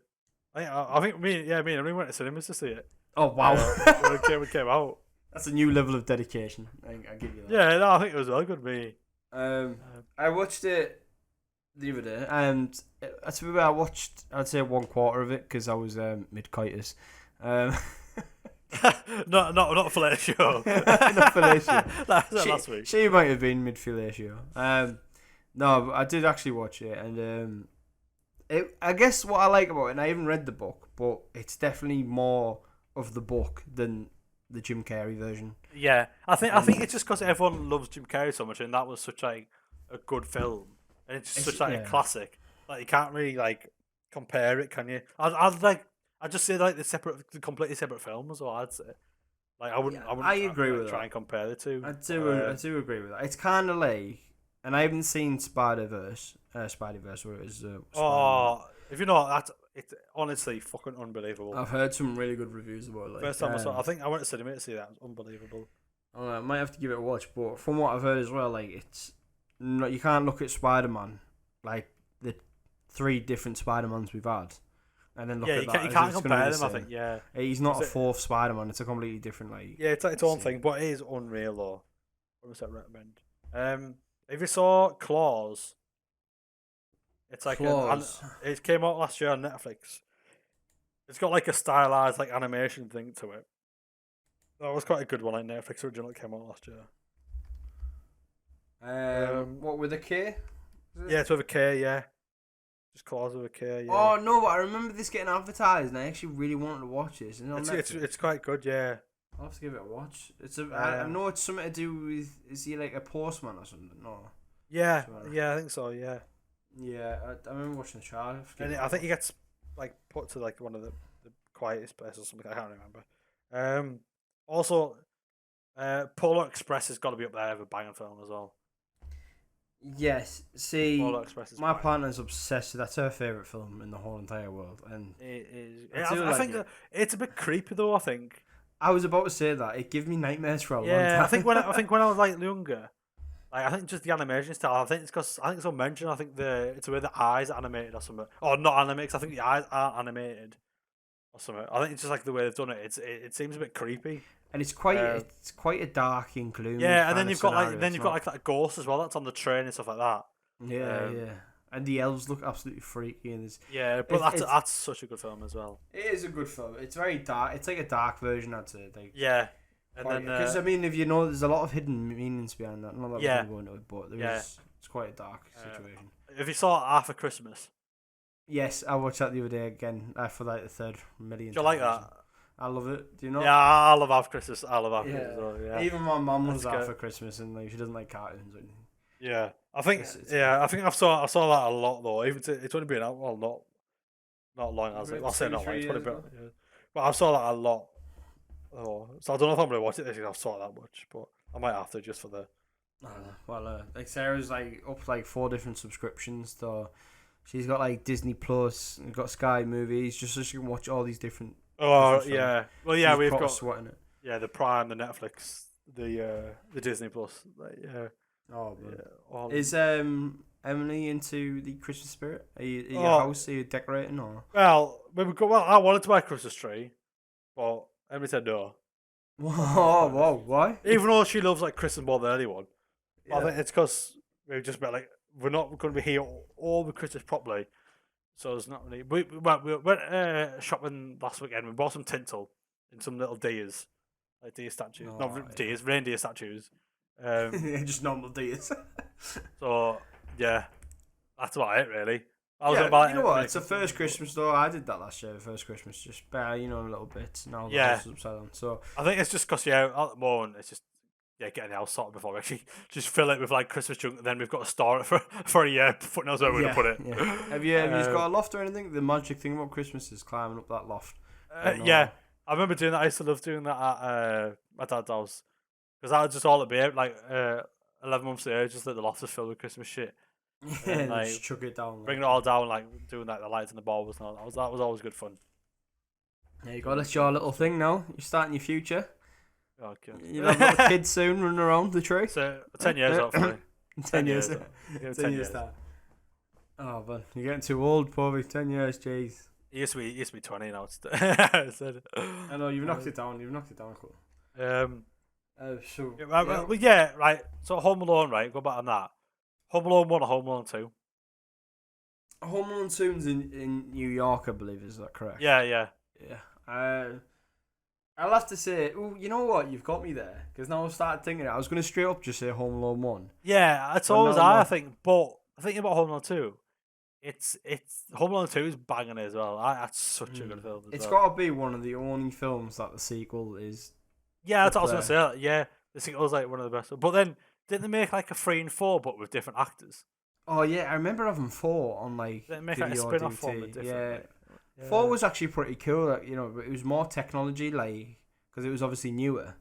I think me and everyone went to cinemas to see it. Oh wow! When it came out. That's a new level of dedication. I give you that. Yeah, no, I think it was well good. I watched it the other day, and I watched, I'd say 1/4 of it because I was mid-coitus. not fellatio. Not fellatio. That's last week. She might have been mid-fellatio. No, but I did actually watch it, and I guess what I like about it, and I haven't read the book, but it's definitely more of the book than the Jim Carrey version. Yeah, I think it's just because everyone loves Jim Carrey so much, and that was such a good film, and it's just such a classic. Like you can't really like compare it, can you? I'd just say like the completely separate films, or I'd say like I wouldn't agree with try that. and compare the two. I do agree with that. It's kind of like, and I haven't seen Spider-Verse, where it is. If you know it's honestly fucking unbelievable. I've heard some really good reviews about it. Like, First time I saw it, I think I went to cinema to see that. It was unbelievable. I might have to give it a watch, but from what I've heard as well, like you can't look at Spider-Man like the 3 different Spider-Mans we've had, and then look at that. You can't compare them. I think he's not a fourth Spider-Man. It's a completely different it's like its own thing, but it is unreal though. What would I recommend? If you saw Claws, it's like it came out last year on Netflix. It's got like a stylized like animation thing to it. That was quite a good one. Like Netflix original came out last year. What with a K? Yeah, it's with a K. Yeah, just Claws with a K. Yeah. Oh no, but I remember this getting advertised, and I actually really wanted to watch this. It's quite good. Yeah. I'll have to give it a watch. I know it's something to do with. Is he like a postman or something? No. Yeah, I think so. Yeah. Yeah, I remember watching the trailer. And I think he gets like put to like one of the quietest places or something. I can't remember. Also, Polar Express has got to be up there with a banging film as well. Yes, see, Polar Express is my partner's obsessed. That's her favourite film in the whole entire world, and it is. I think it's a bit creepy though. I think I was about to say that it gave me nightmares for a long time. Yeah, I think when I was like younger, like I think just the animation style. I think it's because it's unmentioned. I think it's the way the eyes are animated or something, or not animated. 'Cause I think the eyes aren't animated or something. I think it's just like the way they've done it. It seems a bit creepy. And it's quite a dark and gloomy. Yeah, and then you've got like that ghost as well. That's on the train and stuff like that. Yeah, and the elves look absolutely freaky. And that's such a good film as well. It is a good film. It's very dark. It's like a dark version, I'd say. Like, yeah, and because I mean, if you know, there's a lot of hidden meanings behind that. Not that we can go into it, but it's quite a dark situation. If you saw After Christmas, yes, I watched that the other day again for like the 3rd million. Do you like that? I love it. Do you know? Yeah, I love After Christmas. I love After Christmas. Well, yeah. Even my mum loves After Christmas, and like she doesn't like cartoons or anything. Yeah, I think I saw that a lot though. Even it's only been out not long. I'll say not long. It's probably been, but I saw that a lot. Oh, so I don't know if I'm gonna watch it this year. I saw it that much, but I might have to just for the. I don't know. Well, like Sarah's like up like 4 different subscriptions. So she's got like Disney Plus and got Sky Movies, just so she can watch all these different. Oh yeah, well yeah, we've got sweating it. Yeah, the Prime, the Netflix, the Disney Plus. Yeah. Oh, yeah. Is Emily into the Christmas spirit? Are your house? Are you decorating or? Well, I wanted to buy a Christmas tree, but Emily said no. Whoa, why? Even though she loves like Christmas more than anyone, I think it's because we've just been like we're not going to be here all the Christmas properly. So it's not really. We went shopping last weekend. We bought some tinsel and some little deers, like deer statues, reindeer statues. Just normal deers. So yeah, that's about it really. You know what? It's the first Christmas though. I did that last year. The first Christmas, just bare, a little bit. Now the house is upside down. So I think it's just because at the moment it's just getting the house sorted before we actually just fill it with like Christmas junk, and then we've got to store it for a year. Knows where we're gonna put it. Yeah. Have you just got a loft or anything? The magic thing about Christmas is climbing up that loft. Yeah, I remember doing that. I used to love doing that at my dad's house because that was just all it'd be. Like 11 months later, just let the loft was filled with Christmas shit. And, like, just chuck it down. Bringing it all down, like doing like the lights and the bulbs and all that was always good fun. There you go. That's your little thing now. You're starting your future. Okay. You'll have little kids soon running around the tree. So 10 years, hopefully. 10 years. 10 years. Oh man, you're getting too old, probably. 10 years, jeez. It used to be 20 now. I know you've knocked it down. You've knocked it down, cool. Right. So Home Alone, right? Go back on that. Home Alone 1 or Home Alone 2? Home Alone 2's in New York, I believe. Is that correct? Yeah. I'll have to say, you know what? You've got me there. Because now I've started thinking it. I was going to straight up just say Home Alone 1. Yeah, that's always I think. But thinking about Home Alone 2, it's Home Alone 2 is banging as well. That's such a good film. It's got to be one of the only films that the sequel is. Yeah, that's what I was gonna say. Yeah, the sequel was like one of the best. But then didn't they make like a 3 and 4, but with different actors? Oh yeah, I remember having 4 on like They make video like a spin-off or one with DVD. different. Yeah. 4 was actually pretty cool. Like, but it was more technology, like because it was obviously newer.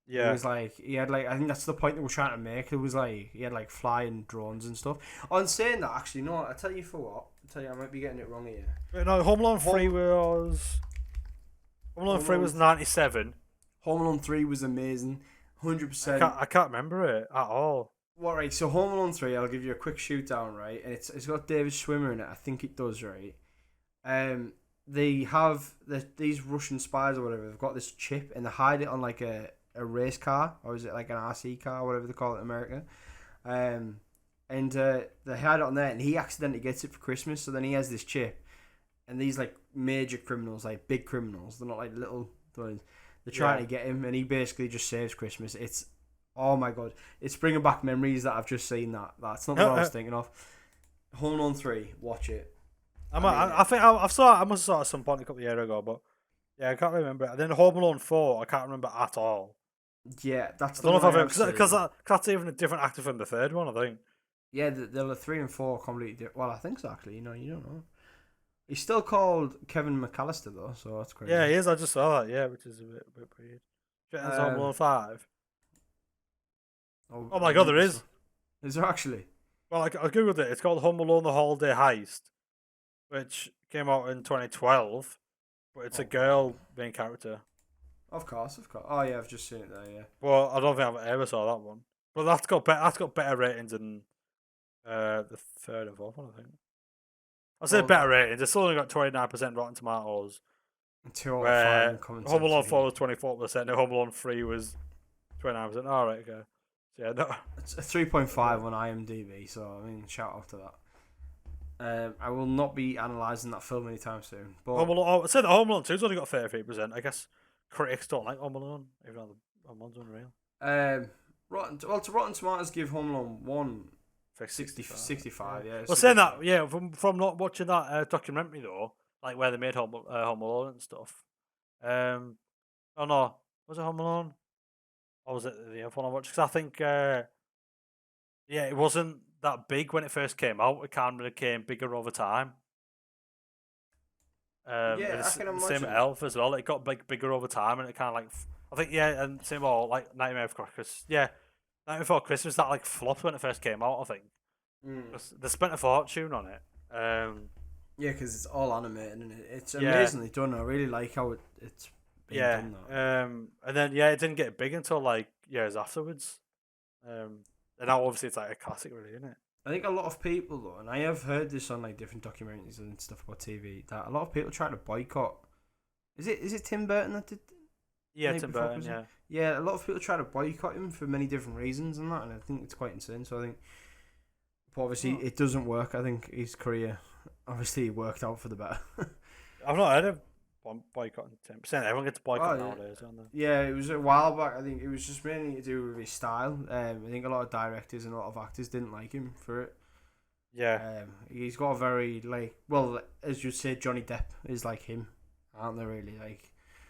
Yeah. It was like he had like I think that's the point they were trying to make. It was like he had like flying drones and stuff. On saying that, actually, no, I tell you for what. I tell you, I might be getting it wrong here. Wait, no, Home Alone 3 was. Home Alone 3 was 97. Home Alone 3 was amazing, 100%. I can't remember it at all. Well, right, so Home Alone 3, I'll give you a quick shoot down, right? And it's got David Schwimmer in it. I think it does, right? They have these Russian spies or whatever. They've got this chip and they hide it on like a race car, or is it like an RC car, whatever they call it in America. And they hide it on there, and he accidentally gets it for Christmas. So then he has this chip, and these like major criminals, like big criminals, they're not like little ones. They're trying to get him, and he basically just saves Christmas. It's oh my god, it's bringing back memories that I've just seen. That's not what I was thinking of. Home Alone 3, watch it. I think I must have saw it at some point a couple of years ago, but yeah, I can't remember it. And then Home Alone 4, I can't remember at all. Yeah, that's I don't know if I've because that's even a different actor from the third one, I think. Yeah, the 3 and 4 completely different. Well, I think so actually. You don't know. He's still called Kevin McAllister though, so that's crazy. Yeah, he is. I just saw that. Yeah, which is a bit weird. There's Home Alone 5. Oh my god, there is. Is there actually? Well, I googled it. It's called Home Alone: The Holiday Heist, which came out in 2012. But it's a girl main character. Of course. Oh yeah, I've just seen it there. Yeah. Well, I don't think I've ever saw that one. But that's got better ratings than the third and fourth one, I think. I said better ratings. It's only got 29% Rotten Tomatoes. Where Home Alone 4 was 24%, and Home Alone 3 was 29%. All right, okay. So, yeah, no. It's a 3.5 on IMDb, so I mean, shout out to that. I will not be analysing that film anytime soon. But I said that Home Alone 2's only got 33%. I guess critics don't like Home Alone, even though Home Alone's unreal. Rotten Tomatoes give Home Alone 1 65, yeah. Well, saying that, yeah, from not watching that documentary though, like where they made Home Alone and stuff. Oh no, was it Home Alone? Or was it the other one I watched? Because I think, it wasn't that big when it first came out. It kind of became bigger over time. I can imagine. Same with Elf as well. It got bigger over time, and it kind of like I think and same all like Nightmare Before Christmas. Yeah, Nightmare Before Christmas that like flopped when it first came out. I think they spent a fortune on it. Yeah, because it's all animated and it's amazingly done. I really like how it's been done. Though. And then it didn't get big until like years afterwards. And now obviously it's like a classic, really, isn't it? I think a lot of people though, and I have heard this on like different documentaries and stuff about TV, that a lot of people try to boycott. Is it Tim Burton that did? Yeah, Tim Burton. Yeah. Yeah, a lot of people try to boycott him for many different reasons and that, and I think it's quite insane. So I think, but obviously it doesn't work. I think his career obviously worked out for the better. I've not heard of boycotting Tim. Everyone gets boycotted nowadays, don't they? Yeah, it was a while back. I think it was just mainly to do with his style. I think a lot of directors and a lot of actors didn't like him for it. Yeah. He's got a very as you said, Johnny Depp is like him, aren't they? Really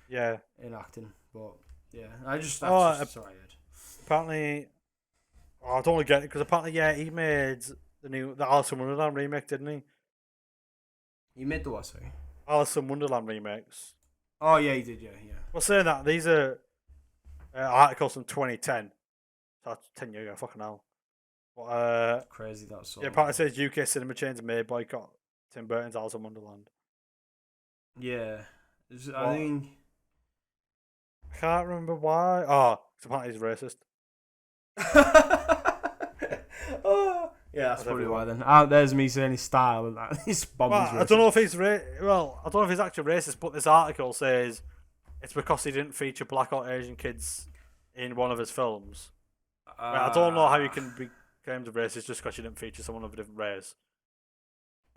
in acting, but yeah, sorry, Ed. Apparently, I don't want to get it because apparently, he made the Alice in Wonderland remake, didn't he? He made the what? Sorry. Alice in Wonderland remakes. Oh yeah, he did. Yeah. Well, saying that, these are articles from 2010. So that's 10 years ago. Fucking hell. But, crazy that song. Yeah, apparently it says UK cinema chains may boycott Tim Burton's Alice in Wonderland. Yeah, I can't remember why. Oh, because apparently he's racist. Yeah, that's probably why then. There's me saying his style and that. His racist. I don't know if he's I don't know if he's actually racist, but this article says it's because he didn't feature black or Asian kids in one of his films. I don't know how you can be claimed a racist just because you didn't feature someone of a different race.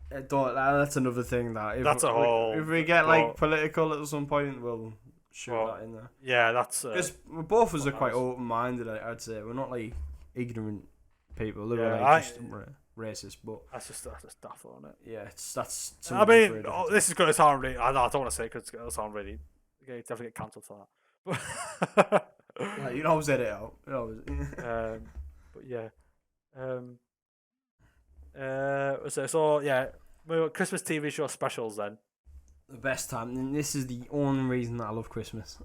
That's another thing that if we get political at some point, we'll shoot that in there. Yeah, that's because both of us are quite open-minded. I'd say we're not like ignorant people. racist, but that's just daft, isn't it? yeah, that's. I mean, this is going to sound really. I don't want to say because it's going to sound really. You definitely get cancelled for that. But you always edit it out. But yeah. So yeah, Christmas TV show specials then. The best time, and this is the only reason that I love Christmas.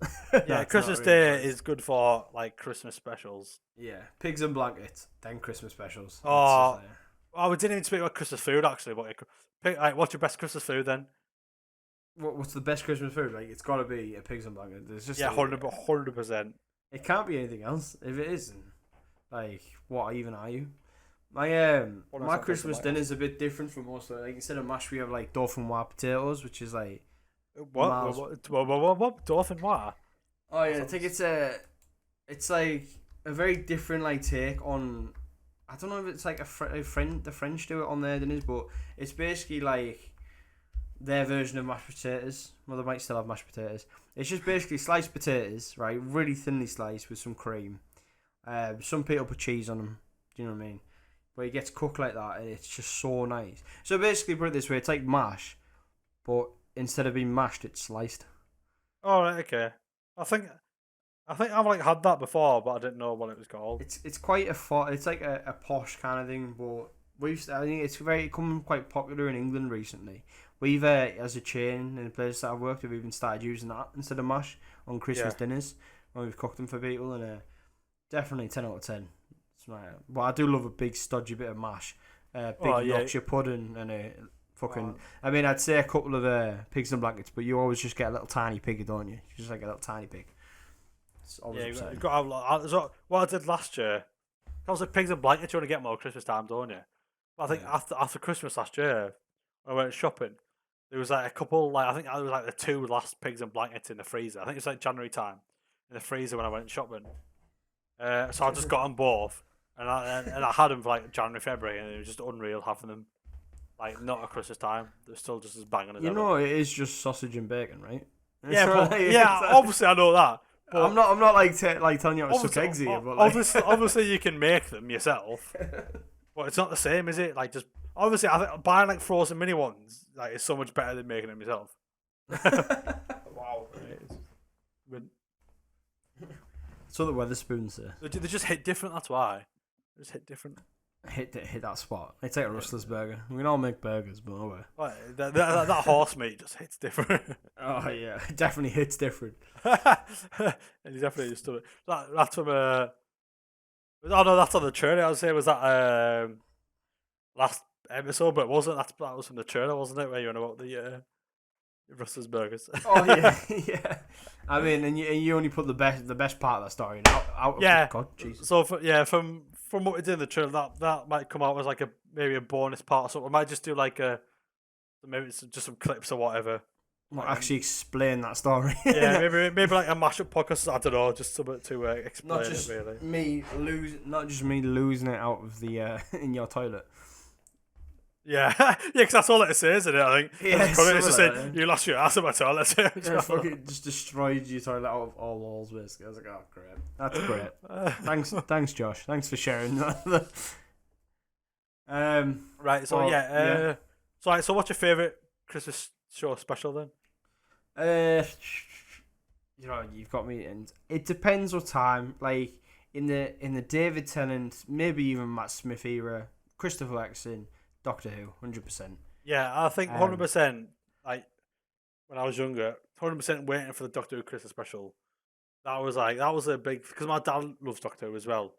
Yeah, Christmas Day is good for like Christmas specials. Yeah, pigs and blankets, then Christmas specials. Oh, we didn't even speak about Christmas food actually. But what's your best Christmas food then? What's the best Christmas food? Like, it's got to be a pigs and blankets. There's just 100%. It can't be anything else. If it isn't, like, what even are you? My Christmas dinner's a bit different from most. Like, instead of mash, we have like dauphinoise potatoes, which is like what dauphinoise? Oh yeah, I think it's like a very different like take on. I don't know if it's like the French do it on their dinners, but it's basically like their version of mashed potatoes. Well, they might still have mashed potatoes. It's just basically sliced potatoes, right, really thinly sliced with some cream. Some people put cheese on them. Do you know what I mean? But it gets cooked like that, and it's just so nice. So basically, put it this way: it's like mash, but instead of being mashed, it's sliced. Oh, right, okay. I think I've like had that before, but I didn't know what it was called. It's quite it's like a posh kind of thing, but I think it's become quite popular in England recently. We've as a chain in the place that I've worked, we've even started using that instead of mash on Christmas dinners when we've cooked them for people, and definitely 10 out of 10. But I do love a big stodgy bit of mash, Yorkshire pudding, and a fucking. I mean, I'd say a couple of pigs and blankets, but you always just get a little tiny pig, don't you? Just like a little tiny pig. It's always you've got to have, what I did last year. I was like pigs and blankets. You want to get more Christmas time, don't you? But I think after Christmas last year, when I went shopping, there was like a couple. Like I think there was like the 2 last pigs and blankets in the freezer. I think it's like January time in the freezer when I went shopping. So I just got them both. And I had them for like January, February, and it was just unreal having them like not at Christmas time. They're still just as banging as ever. You know, it is just sausage and bacon, right? Yeah, obviously I know that. But I'm not like telling you how to suck eggs here, but like... obviously you can make them yourself, but it's not the same, is it? Like just obviously I think buying like frozen mini ones like is so much better than making them yourself. Wow. That's what the Weatherspoons say. They just hit different. That's why. They just hit different. Hit that spot. It's like a Rustler's burger. We can all make burgers, but no way. That horse meat just hits different. Oh yeah, it definitely hits different. And he definitely just do it. That's from oh no, that's on the trailer. I was saying was that last episode, but it wasn't. That was from the trailer, wasn't it? Where you know about the Rustler's burgers. Oh yeah, yeah. I mean, and you only put the best part of that story out. Yeah. God, Jesus. So from what we did in the trailer, that might come out as like maybe a bonus part or something. We might just do like maybe it's just some clips or whatever. Well, actually explain that story. Yeah, maybe like a mashup podcast. I don't know, just to explain not just it really. Not just me losing it out of the in your toilet. Yeah, yeah, because that's all it says, isn't it? I think. Yeah, it's just saying you lost your ass in my toilet. Yeah, fucking just destroyed your toilet out of all walls, basically. I was like, oh, great. That's great. Thanks, Josh. Thanks for sharing that. Right, so So what's your favourite Christmas show special then? You know, you've got me, and it depends what time. Like in the David Tennant, maybe even Matt Smith era, Christopher Eccleston, Doctor Who, 100%. Yeah, I think 100%. Like when I was younger, 100% waiting for the Doctor Who Christmas special. That was a big, because my dad loves Doctor Who as well.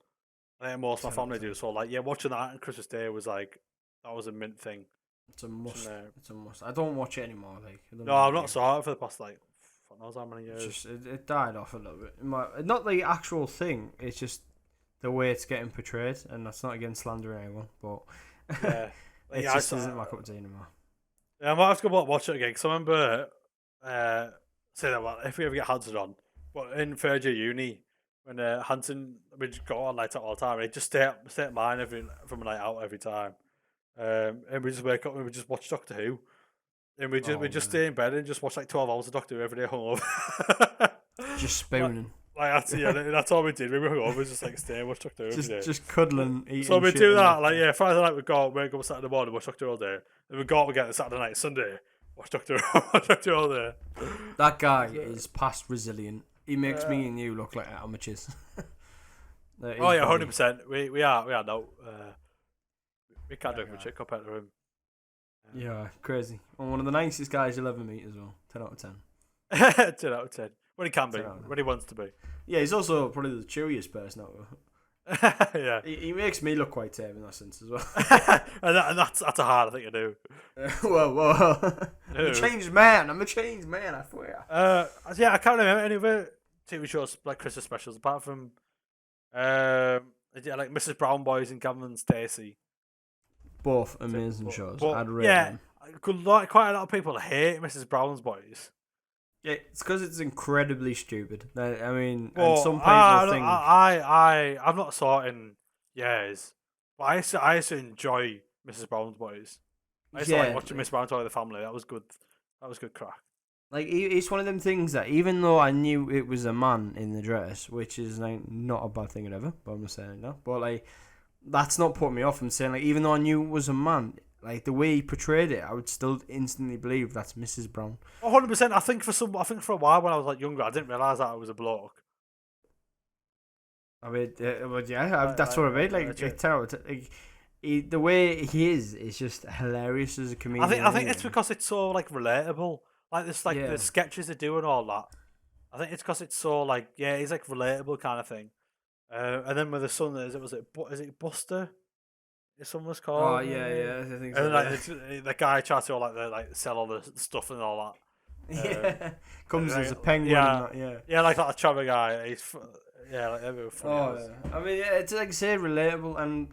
I think most of my family do. So like, yeah, watching that on Christmas Day was like that was a mint thing. It's a must. It's a must. I don't watch it anymore. Like no, I've not saw it for the past like God knows how many years. Just it died off a little bit. Not the actual thing. It's just the way it's getting portrayed, and that's not against slandering anyone, but yeah. It just isn't my cup of tea anymore. Yeah, I might have to go watch it again because I remember say that if we ever get Hanson on, but in third year uni when Hanson we just go on night out all the time, he'd just stay at mine from a night out every time, and we just wake up and we just watch Doctor Who, and we just stay in bed and just watch like 12 hours of Doctor Who every day hungover. Just spooning. That's all we did. We were always just like stay and watch Doctor Who every day. Just cuddling, eating. So we shit do and that. Like Friday night we go, wake up Saturday morning, watch Doctor Who all day. Then we go out again Saturday night, Sunday, watch Doctor Who, watch Doctor Who all day. That guy is past resilient. He makes me and you look like amateurs. Oh yeah, 100%. We are no. We can't do it for chick compared to him. Yeah, crazy. And one of the nicest guys you'll ever meet as well. 10 out of 10. 10 out of 10. When he can be, when he wants to be. Yeah, he's also probably the chewiest person out of yeah. He makes me look quite tame in that sense as well. and that's a hard thing to do. Well. I'm a changed man, I swear. Yeah, I can't remember any other TV shows like Christmas specials apart from like Mrs. Brown Boys and Gavin Stacey. Both amazing shows. I'd rate yeah, them. Quite a lot of people hate Mrs. Brown's Boys. Yeah, it's because it's incredibly stupid. I mean, Well, and some people think I've not saw it in years, but I used to enjoy Mrs. Brown's Boys. I used to like watching Miss Brown talk to the family. That was good. That was good crack. Like, it's one of them things that even though I knew it was a man in the dress, which is like not a bad thing ever, but I'm not saying that. But like, that's not putting me off. I'm saying like, even though I knew it was a man, like the way he portrayed it, I would still instantly believe that's Mrs. Brown. 100%. I think for a while when I was like younger, I didn't realise that it was a bloke. I mean, that's what I mean. Like, the way he is just hilarious as a comedian. I think it's because it's so like relatable. Like this, like the sketches they do and all that. I think it's because it's so like he's like relatable kind of thing. And then with the son, is it Buster? Is someone was called? Oh yeah, I think so. And then like the guy tries to like sell all the stuff and all that. Comes as a penguin. Yeah, like that chubby guy. He's like everyone funny. Oh yeah. I mean, it's like I say, relatable, and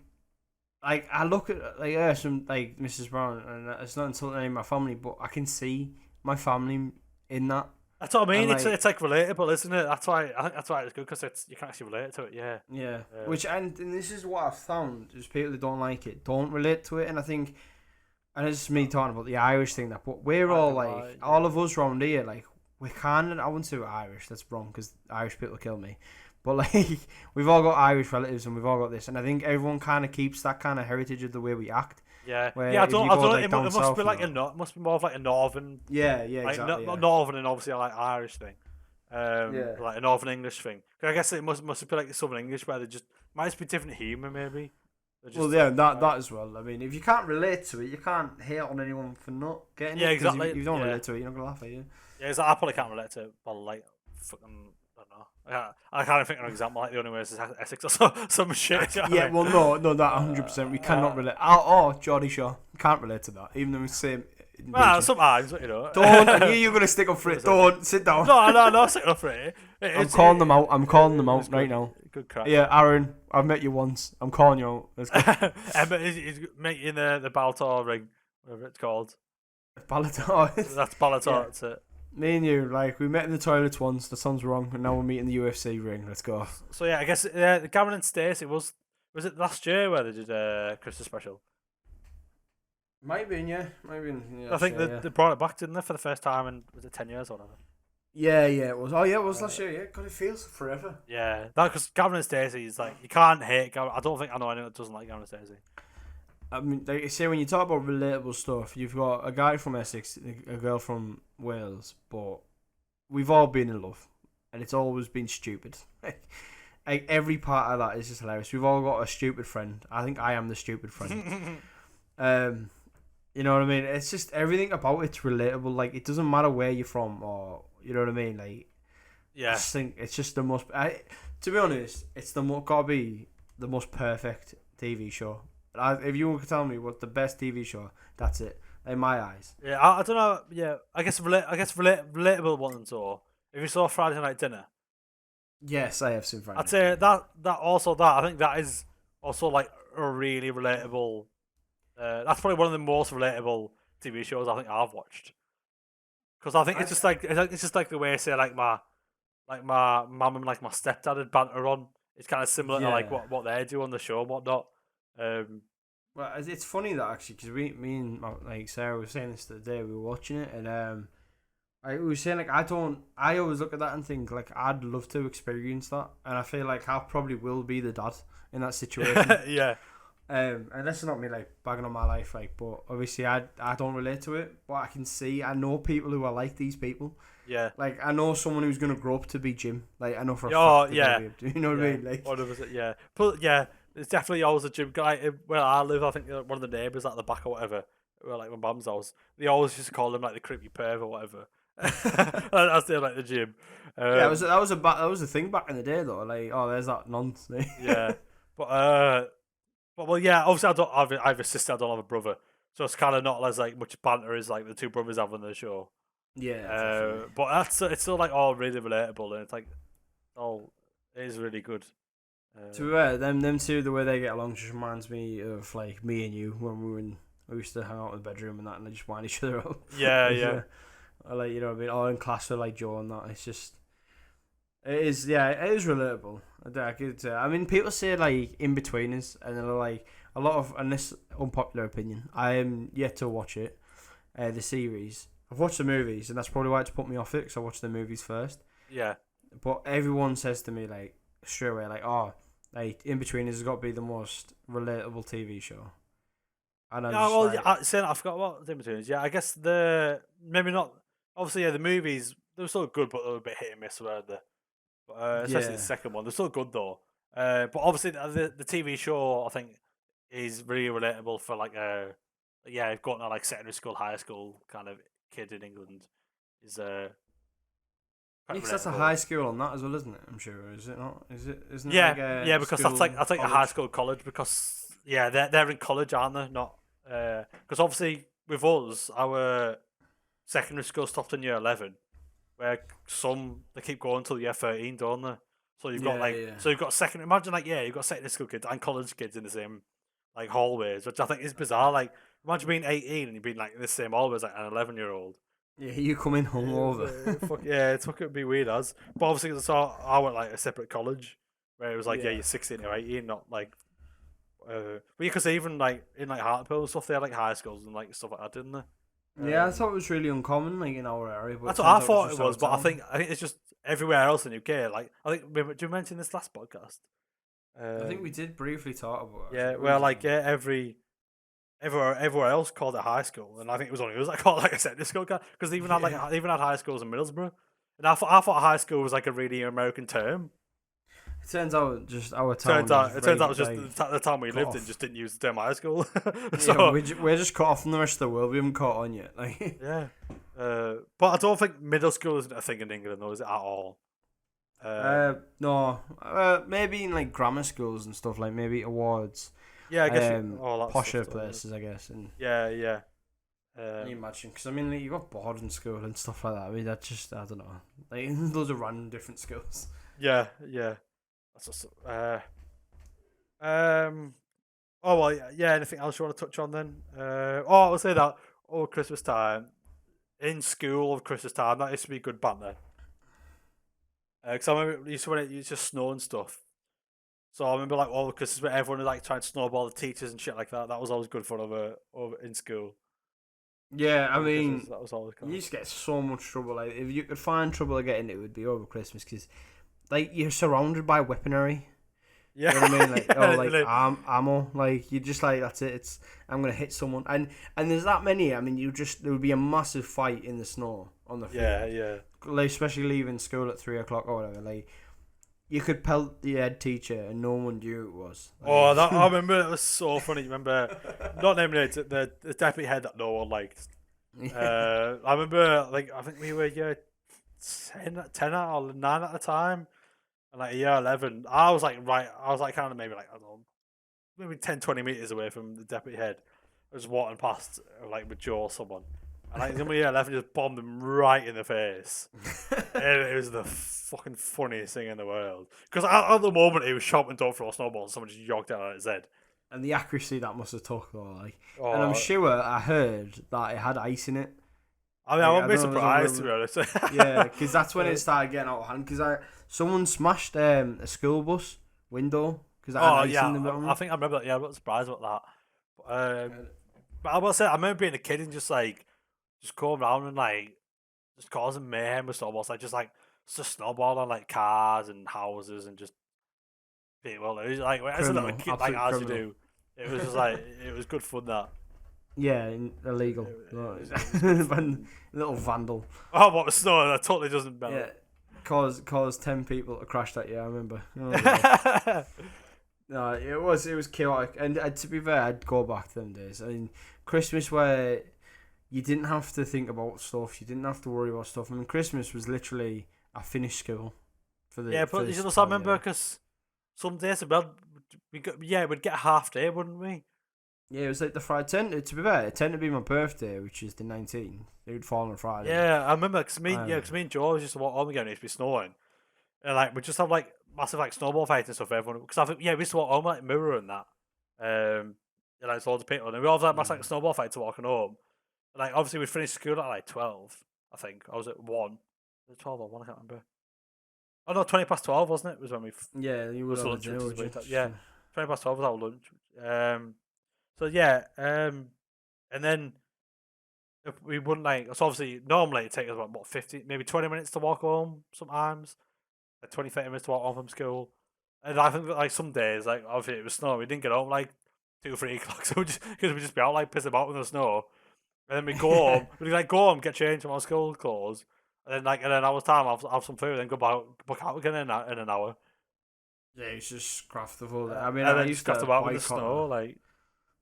like I look at like some like Mrs. Brown, and it's not insulting any of my family, but I can see my family in that. That's what I mean. And, it's like relatable, isn't it? That's why I think that's why it's good because you can actually relate to it. Yeah. Which and this is what I've found is people that don't like it don't relate to it, and I think, and it's just me talking about the Irish thing that, but we're all like all of us around here like we kind of, I wouldn't say we're Irish. That's wrong because Irish people kill me. But like we've all got Irish relatives and we've all got this, and I think everyone kind of keeps that kind of heritage of the way we act. Yeah, where I don't. like, it must be like it must be more of like a northern. Yeah, like, exactly. Not northern and obviously like Irish thing. Like a northern English thing. I guess it must be like southern English where they just might just be different humour maybe. Well, yeah, that as well. I mean, if you can't relate to it, you can't hate on anyone for not getting it. Yeah, exactly. If you don't relate to it, you're not gonna laugh at you. Yeah, exactly. I probably can't relate to it, but like fucking. I can't think of an example like the only way is Essex or some shit. Yeah, well, no, that 100%. We cannot relate. Oh, Geordie Shaw. Can't relate to that, even though we say. Well, sometimes, you know. Don't. I knew you were going to stick up for it. Don't. Sit down. No, stick up for it. I'm calling them out. I'm calling them out right now. Good crack. Yeah, Aaron, I've met you once. I'm calling you out. Let's go. Emma is making the Baltor ring, whatever it's called. Baltor. That's Baltor, that's it. Me and you, like, we met in the toilets once. That sounds wrong, and now we're meeting the UFC ring. Let's go. So yeah, I guess Gavin and Stacey was it last year where they did a Christmas special? Might have been, yeah. I think they brought it back, didn't they, for the first time in, was it 10 years or whatever? Yeah, it was. Oh, yeah, it was last year, yeah. God, it feels forever. Yeah, because Gavin and Stacey is like, you can't hate Gavin. I don't think I know anyone that doesn't like Gavin and Stacey. I mean, like I say, when you talk about relatable stuff, you've got a guy from Essex, a girl from Wales, but we've all been in love, and it's always been stupid. Like every part of that is just hilarious. We've all got a stupid friend. I think I am the stupid friend. You know what I mean? It's just everything about it's relatable. Like it doesn't matter where you're from, or you know what I mean. Like, yeah, I just think it's just the most. To be honest, it's gotta be the most perfect TV show. If you were to tell me what's the best TV show, that's it in my eyes. Yeah, I don't know. Yeah, I guess relatable one. So if you saw Friday Night Dinner, yes, I have seen Friday. I'd say that I think that is also like a really relatable. That's probably one of the most relatable TV shows I think I've watched. Because I think it's just like the way I say like my mum and like my stepdad had banter on. It's kind of similar to like what they do on the show and whatnot. Well, it's funny that actually, because me and like Sarah were saying this the other day we were watching it, and I was saying like I always look at that and think like I'd love to experience that, and I feel like I probably will be the dad in that situation. Yeah. And that's not me like bagging on my life, like, but obviously I don't relate to it, but I know people who are like these people. Yeah. Like I know someone who's gonna grow up to be Jim. Like I know for a fact. Yeah. You know what I mean? Like 100%. Yeah. But yeah, it's definitely always a gym guy. Where I live, I think one of the neighbours at the back or whatever, where like my mum's house, they always used to call him like the creepy perv or whatever. I still like the gym. yeah, that was a thing back in the day though. Like there's that nonsense. Yeah. But well, yeah. Obviously, I have a sister. I don't have a brother, so it's kind of not as like much banter as like the two brothers have on the show. Yeah. But it's still like all really relatable, and it's like it is really good. To be fair, them two, the way they get along just reminds me of like me and you when we used to hang out in the bedroom and that, and they just wind each other up. Yeah. I like, you know what I mean, all in class with like Joe and that. It's just, it is relatable. I mean, people say like in betweeners, and they're like a lot of, and this unpopular opinion, I am yet to watch it, the series. I've watched the movies, and that's probably why it's put me off it, because I watched the movies first. Yeah. But everyone says to me like straight away, like, like in betweeners has got to be the most relatable TV show. And I'm saying I forgot what the in-betweeners. Yeah, I guess maybe not. Obviously, yeah, the movies they were still good, but they were a bit hit and miss, weren't they? But, especially the second one, they're still good though. But obviously, the TV show I think is really relatable for like going to like secondary school, high school kind of kid in England is because that's a high school on that as well, isn't it? I'm sure. Is it not? Isn't it? Yeah, like because school, that's like a high school college because they're in college, aren't they? Not because obviously with us, our secondary school stopped in year 11, where some they keep going till year 13, don't they? So you've got so you've got second. Imagine you've got secondary school kids and college kids in the same like hallways, which I think is bizarre. Like imagine being 18 and you've been like in the same hallways like an 11-year-old. Yeah, you come in hungover. It's fucking be weird as. But obviously, I went like a separate college where it was like you're 16 or 18, not like. But because even like in like Hartlepool and stuff, they had like high schools and like stuff like that, didn't they? Yeah, I thought it was really uncommon like in our area. But that's what I thought it was, but I think it's just everywhere else in UK. Like I think did you mention this last podcast? I think we did briefly talk about it. Yeah, well, like everywhere else called it high school, and I think it was only us that called it like a secondary school, because they even had had high schools in Middlesbrough, and I thought high school was like a really American term. It turns out just our town. It turns out it was just the town we lived in just didn't use the term high school. So we're just cut off from the rest of the world. We haven't caught on yet. Like yeah, but I don't think middle school isn't a thing in England, though, is it at all? No, maybe in like grammar schools and stuff, like maybe awards. Yeah, I guess posher places, I guess. And yeah. Can you imagine? Because I mean, like, you got boarding school and stuff like that. I mean, that's just I don't know. Like those are random different schools. Yeah. That's just Oh well, yeah. Anything else you want to touch on then? I'll say that over Christmas time, in school over Christmas time, that used to be good banter. Because I remember when it used to snow and stuff. So I remember like all Christmas where everyone was like trying to snowball the teachers and shit like that. That was always good fun over in school. Yeah, I mean, that was always you just get so much trouble. Like if you could find trouble getting it, would be over Christmas because, like, you're surrounded by weaponry. Yeah, you know what I mean, like ammo. Like you just like that's it. I'm gonna hit someone, and there's that many. I mean, there would be a massive fight in the snow on the field. Yeah. Like especially leaving school at 3:00 or whatever. Like you could pelt the head teacher and no one knew it was. Like, I remember it was so funny. Remember, not naming it, the deputy head that no one liked. I remember, like, I think we were year 10 or 9 at the time, and like year 11, I was like kind of maybe like I don't know, maybe 10-20 meters away from the deputy head. I was walking past like with Joe or someone. And like year 11 just bombed him right in the face. And it was the fucking funniest thing in the world. Because at the moment he was shouting, "Don't throw snowballs," and someone just yogged out at his head. And the accuracy that must have took though, like. And I'm sure I heard that it had ice in it. I mean, I wouldn't be surprised to be honest. Yeah, because that's when it started getting out of hand. Because someone smashed a school bus window because it had ice in the bottom. I think I remember that. Yeah, I'm not surprised about that. But I will say, I remember being a kid and just going around and like just causing mayhem with snowballs, like just snowball on like cars and houses and just people. It was like as a little kid, like as criminal. you do. It was just like it was good fun that. Yeah, illegal. It was Little vandal. Oh, what was snow? That totally doesn't matter. Yeah, caused 10 people to crash that year. I remember. No, it was chaotic, and to be fair, I'd go back to them days. I mean, Christmas where you didn't have to think about stuff, you didn't have to worry about stuff. I mean, Christmas was literally I finished school for the but you just remember because some days we'd get a half day, wouldn't we? Yeah, it was like the Friday. To be fair, it tended to be my birthday, which is the 19th. It would fall on Friday. Yeah, I remember because me and Joe used to walk home again. It used to be snowing, and like we just have like massive like snowball fights and stuff for everyone. Because I think we used to walk home like Mirror and that. And like loads of people, and we all have like massive like snowball fights walking home. And, like obviously we finished school at like 12. I think I was at 1. Was it 12 or 1? I can't remember. Oh no, 20 past 12 wasn't it? Was when we you were lunch. lunch. Yeah, 20 past 12 was our lunch. So yeah, and then if we wouldn't so obviously normally it takes us about 50, maybe 20 minutes to walk home sometimes, like 20, 30 minutes to walk home from school. And I think that, like some days, like obviously it was snowing, we didn't get home like 2 or 3 o'clock, so we'd just be out like pissing about in the snow, and then we go home, we'd like go home, get changed from our school clothes, and then like in an hour's time have some food, and then go back out again in an hour. Yeah, it's just craft the whole day. I mean, and I then used just to have to out with the snow, like.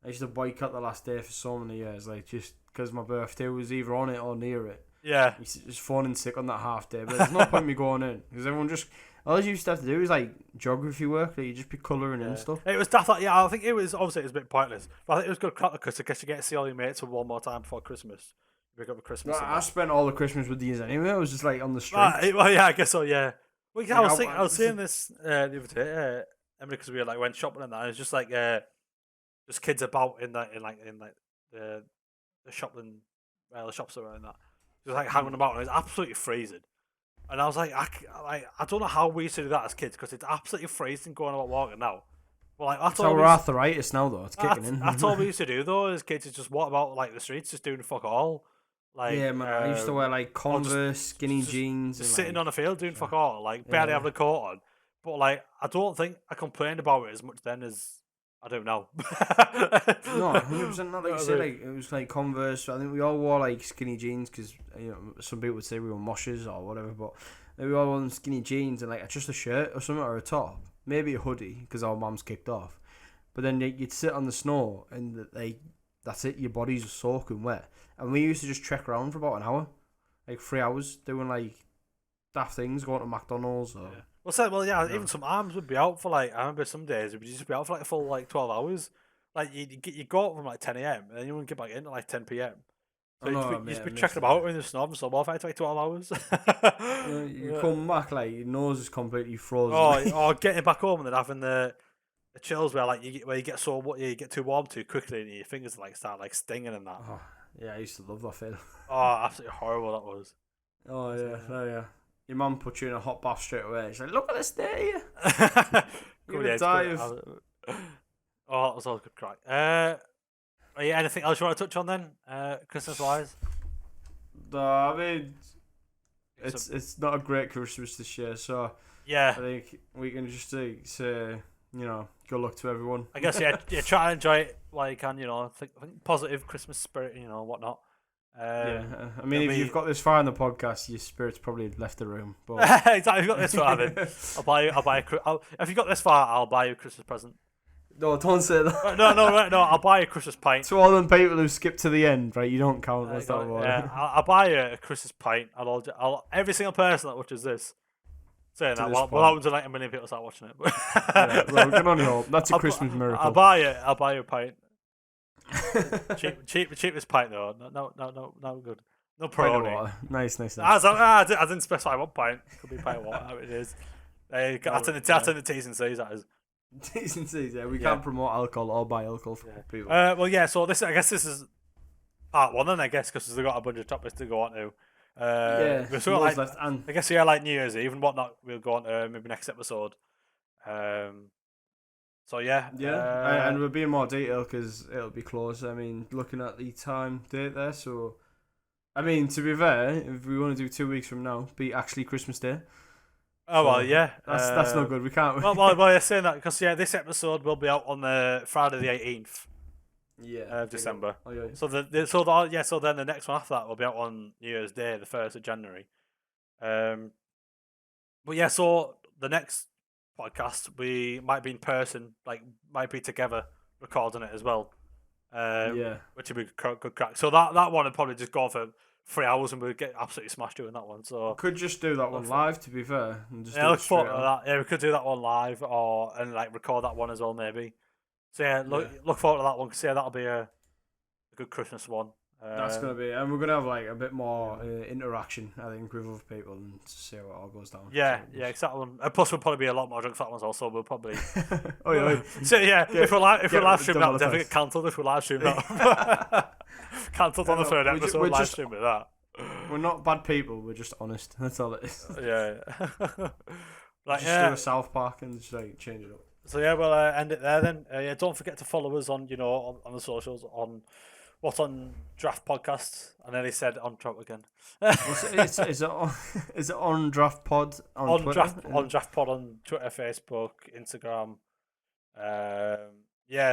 I used to boycott the last day for so many years, like just because my birthday was either on it or near it. Yeah. Just phoning sick on that half day, but there's no point me going in because everyone just all you used to have to do is like geography work, like you just be colouring in stuff. It was daft. Like, I think it was obviously it was a bit pointless, but I think it was good because I guess you get to see all your mates for one more time before Christmas. You wake up for Christmas. I spent all the Christmas with these anyway. I was just like on the street. Well, yeah, I guess so. Yeah. Well, yeah, I was seeing this the other day, because we went shopping and that. And it's just like just kids about in the shopping, the shops around that, just like hanging about, and it's absolutely freezing. And I was like, I don't know how we used to do that as kids because it's absolutely freezing going about walking now. But like that's our arthritis now though. It's kicking in. That's all we used to do though as kids is just walk about like the streets, just doing fuck all. Like yeah, man. I used to wear like Converse, skinny jeans, just and, sitting on the field doing fuck all, like barely having a coat on. But like I don't think I complained about it as much then as I don't know. No, 100% not like you said. Like it was like Converse. I think we all wore like skinny jeans because some people would say we were moshes or whatever, but we all wore them skinny jeans and like just a shirt or something or a top, maybe a hoodie because our mums kicked off. But then you'd sit on the snow and that's it. Your body's soaking wet, and we used to just trek around for about an hour, like 3 hours, doing like daft things, going to McDonald's or. Yeah. Even some arms would be out for like I remember some days it would just be out for like a full like 12 hours. Like you go out from like 10 a.m. and then you wouldn't get back in at like 10 p.m. So you'd just be trekking about in the snow and snowball fight for like 12 hours. You come back like your nose is completely frozen. Or getting back home and then having the chills where like you get too warm too quickly and your fingers like start like stinging and that. Oh, yeah, I used to love that feeling. Oh, absolutely horrible that was. Oh yeah. Your mum put you in a hot bath straight away. She's like, look at this day here. You're going to die of... Oh, that was all good crack. Anything else you want to touch on then, Christmas-wise? No, I mean, it's not a great Christmas this year, so yeah, I think we can just say, good luck to everyone. I guess, try and enjoy it while you can, think positive Christmas spirit, whatnot. I mean, if you've got this far in the podcast, your spirit's probably left the room. But exactly, if you've got this far, then if you got this far, I'll buy you a Christmas present. No, don't say that. No, I'll buy you a Christmas pint. To all them people who skip to the end, right? You don't count. That's not what. Yeah, I'll buy you a Christmas pint. I'll every single person that watches this. Saying that, what happens when like a million people start watching it? Yeah, well, we can only hope. That's a Christmas miracle. I'll buy you a pint. cheapest pint though. No good. No Peroni. Nice. I didn't specify what pint. Could be pint of water. How it is. That's in the T's and C's. That is. T's and C's. Yeah, we can't promote alcohol or buy alcohol for people. So I guess this is part one, then I guess because we've got a bunch of topics to go on to. We've still got, left, and I guess like New Year's Eve and whatnot. We'll go on to maybe next episode. And we'll be in more detail because it'll be close. I mean, looking at the date there, so I mean, to be fair, if we want to do 2 weeks from now, be actually Christmas Day. Oh, well, yeah. That's not good. We can't. well, you're saying that because, this episode will be out on the Friday the 18th. Of December. Oh, yeah. So then the next one after that will be out on New Year's Day, the 1st of January. But yeah, so the next podcast we might be in person, might be together recording it as well. Which would be good crack. So that one would probably just go for 3 hours and we'd get absolutely smashed doing that one. So could just do that one live, to be fair. And just look forward to that. Yeah, we could do that one live and record that one as well, maybe. So look forward to that one because that'll be a good Christmas one. That's gonna be, and we're gonna have a bit more interaction, I think, with other people and see how it all goes down. Yeah, exactly. And plus, we'll probably be a lot more drunk for that one also. We'll probably. So if we're live stream that, definitely get cancelled. If we live stream that, cancelled on the third episode. Live stream with that. We're not bad people. We're just honest. That's all it is. Yeah. Just do a South Park and just change it up. So we'll end it there then. Don't forget to follow us on on the socials on What's on Draft Podcast. I nearly said on Draught again. Is it on Draft Pod on Twitter? On Draft Pod on Twitter, Facebook, Instagram.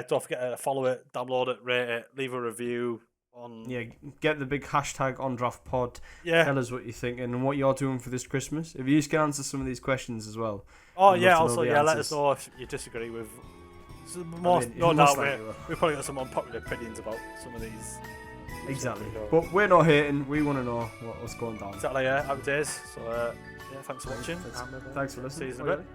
Don't forget to follow it, download it, rate it, leave a review. Get the big hashtag on Draft Pod. Yeah. Tell us what you're thinking and what you're doing for this Christmas. If you can answer some of these questions as well. Let us know if you disagree with. No doubt we've probably got some unpopular opinions about some of these. Exactly. But we're not hating. We want to know what's going down. Exactly. Happy days. So thanks for watching. Thanks for listening. See you in a bit.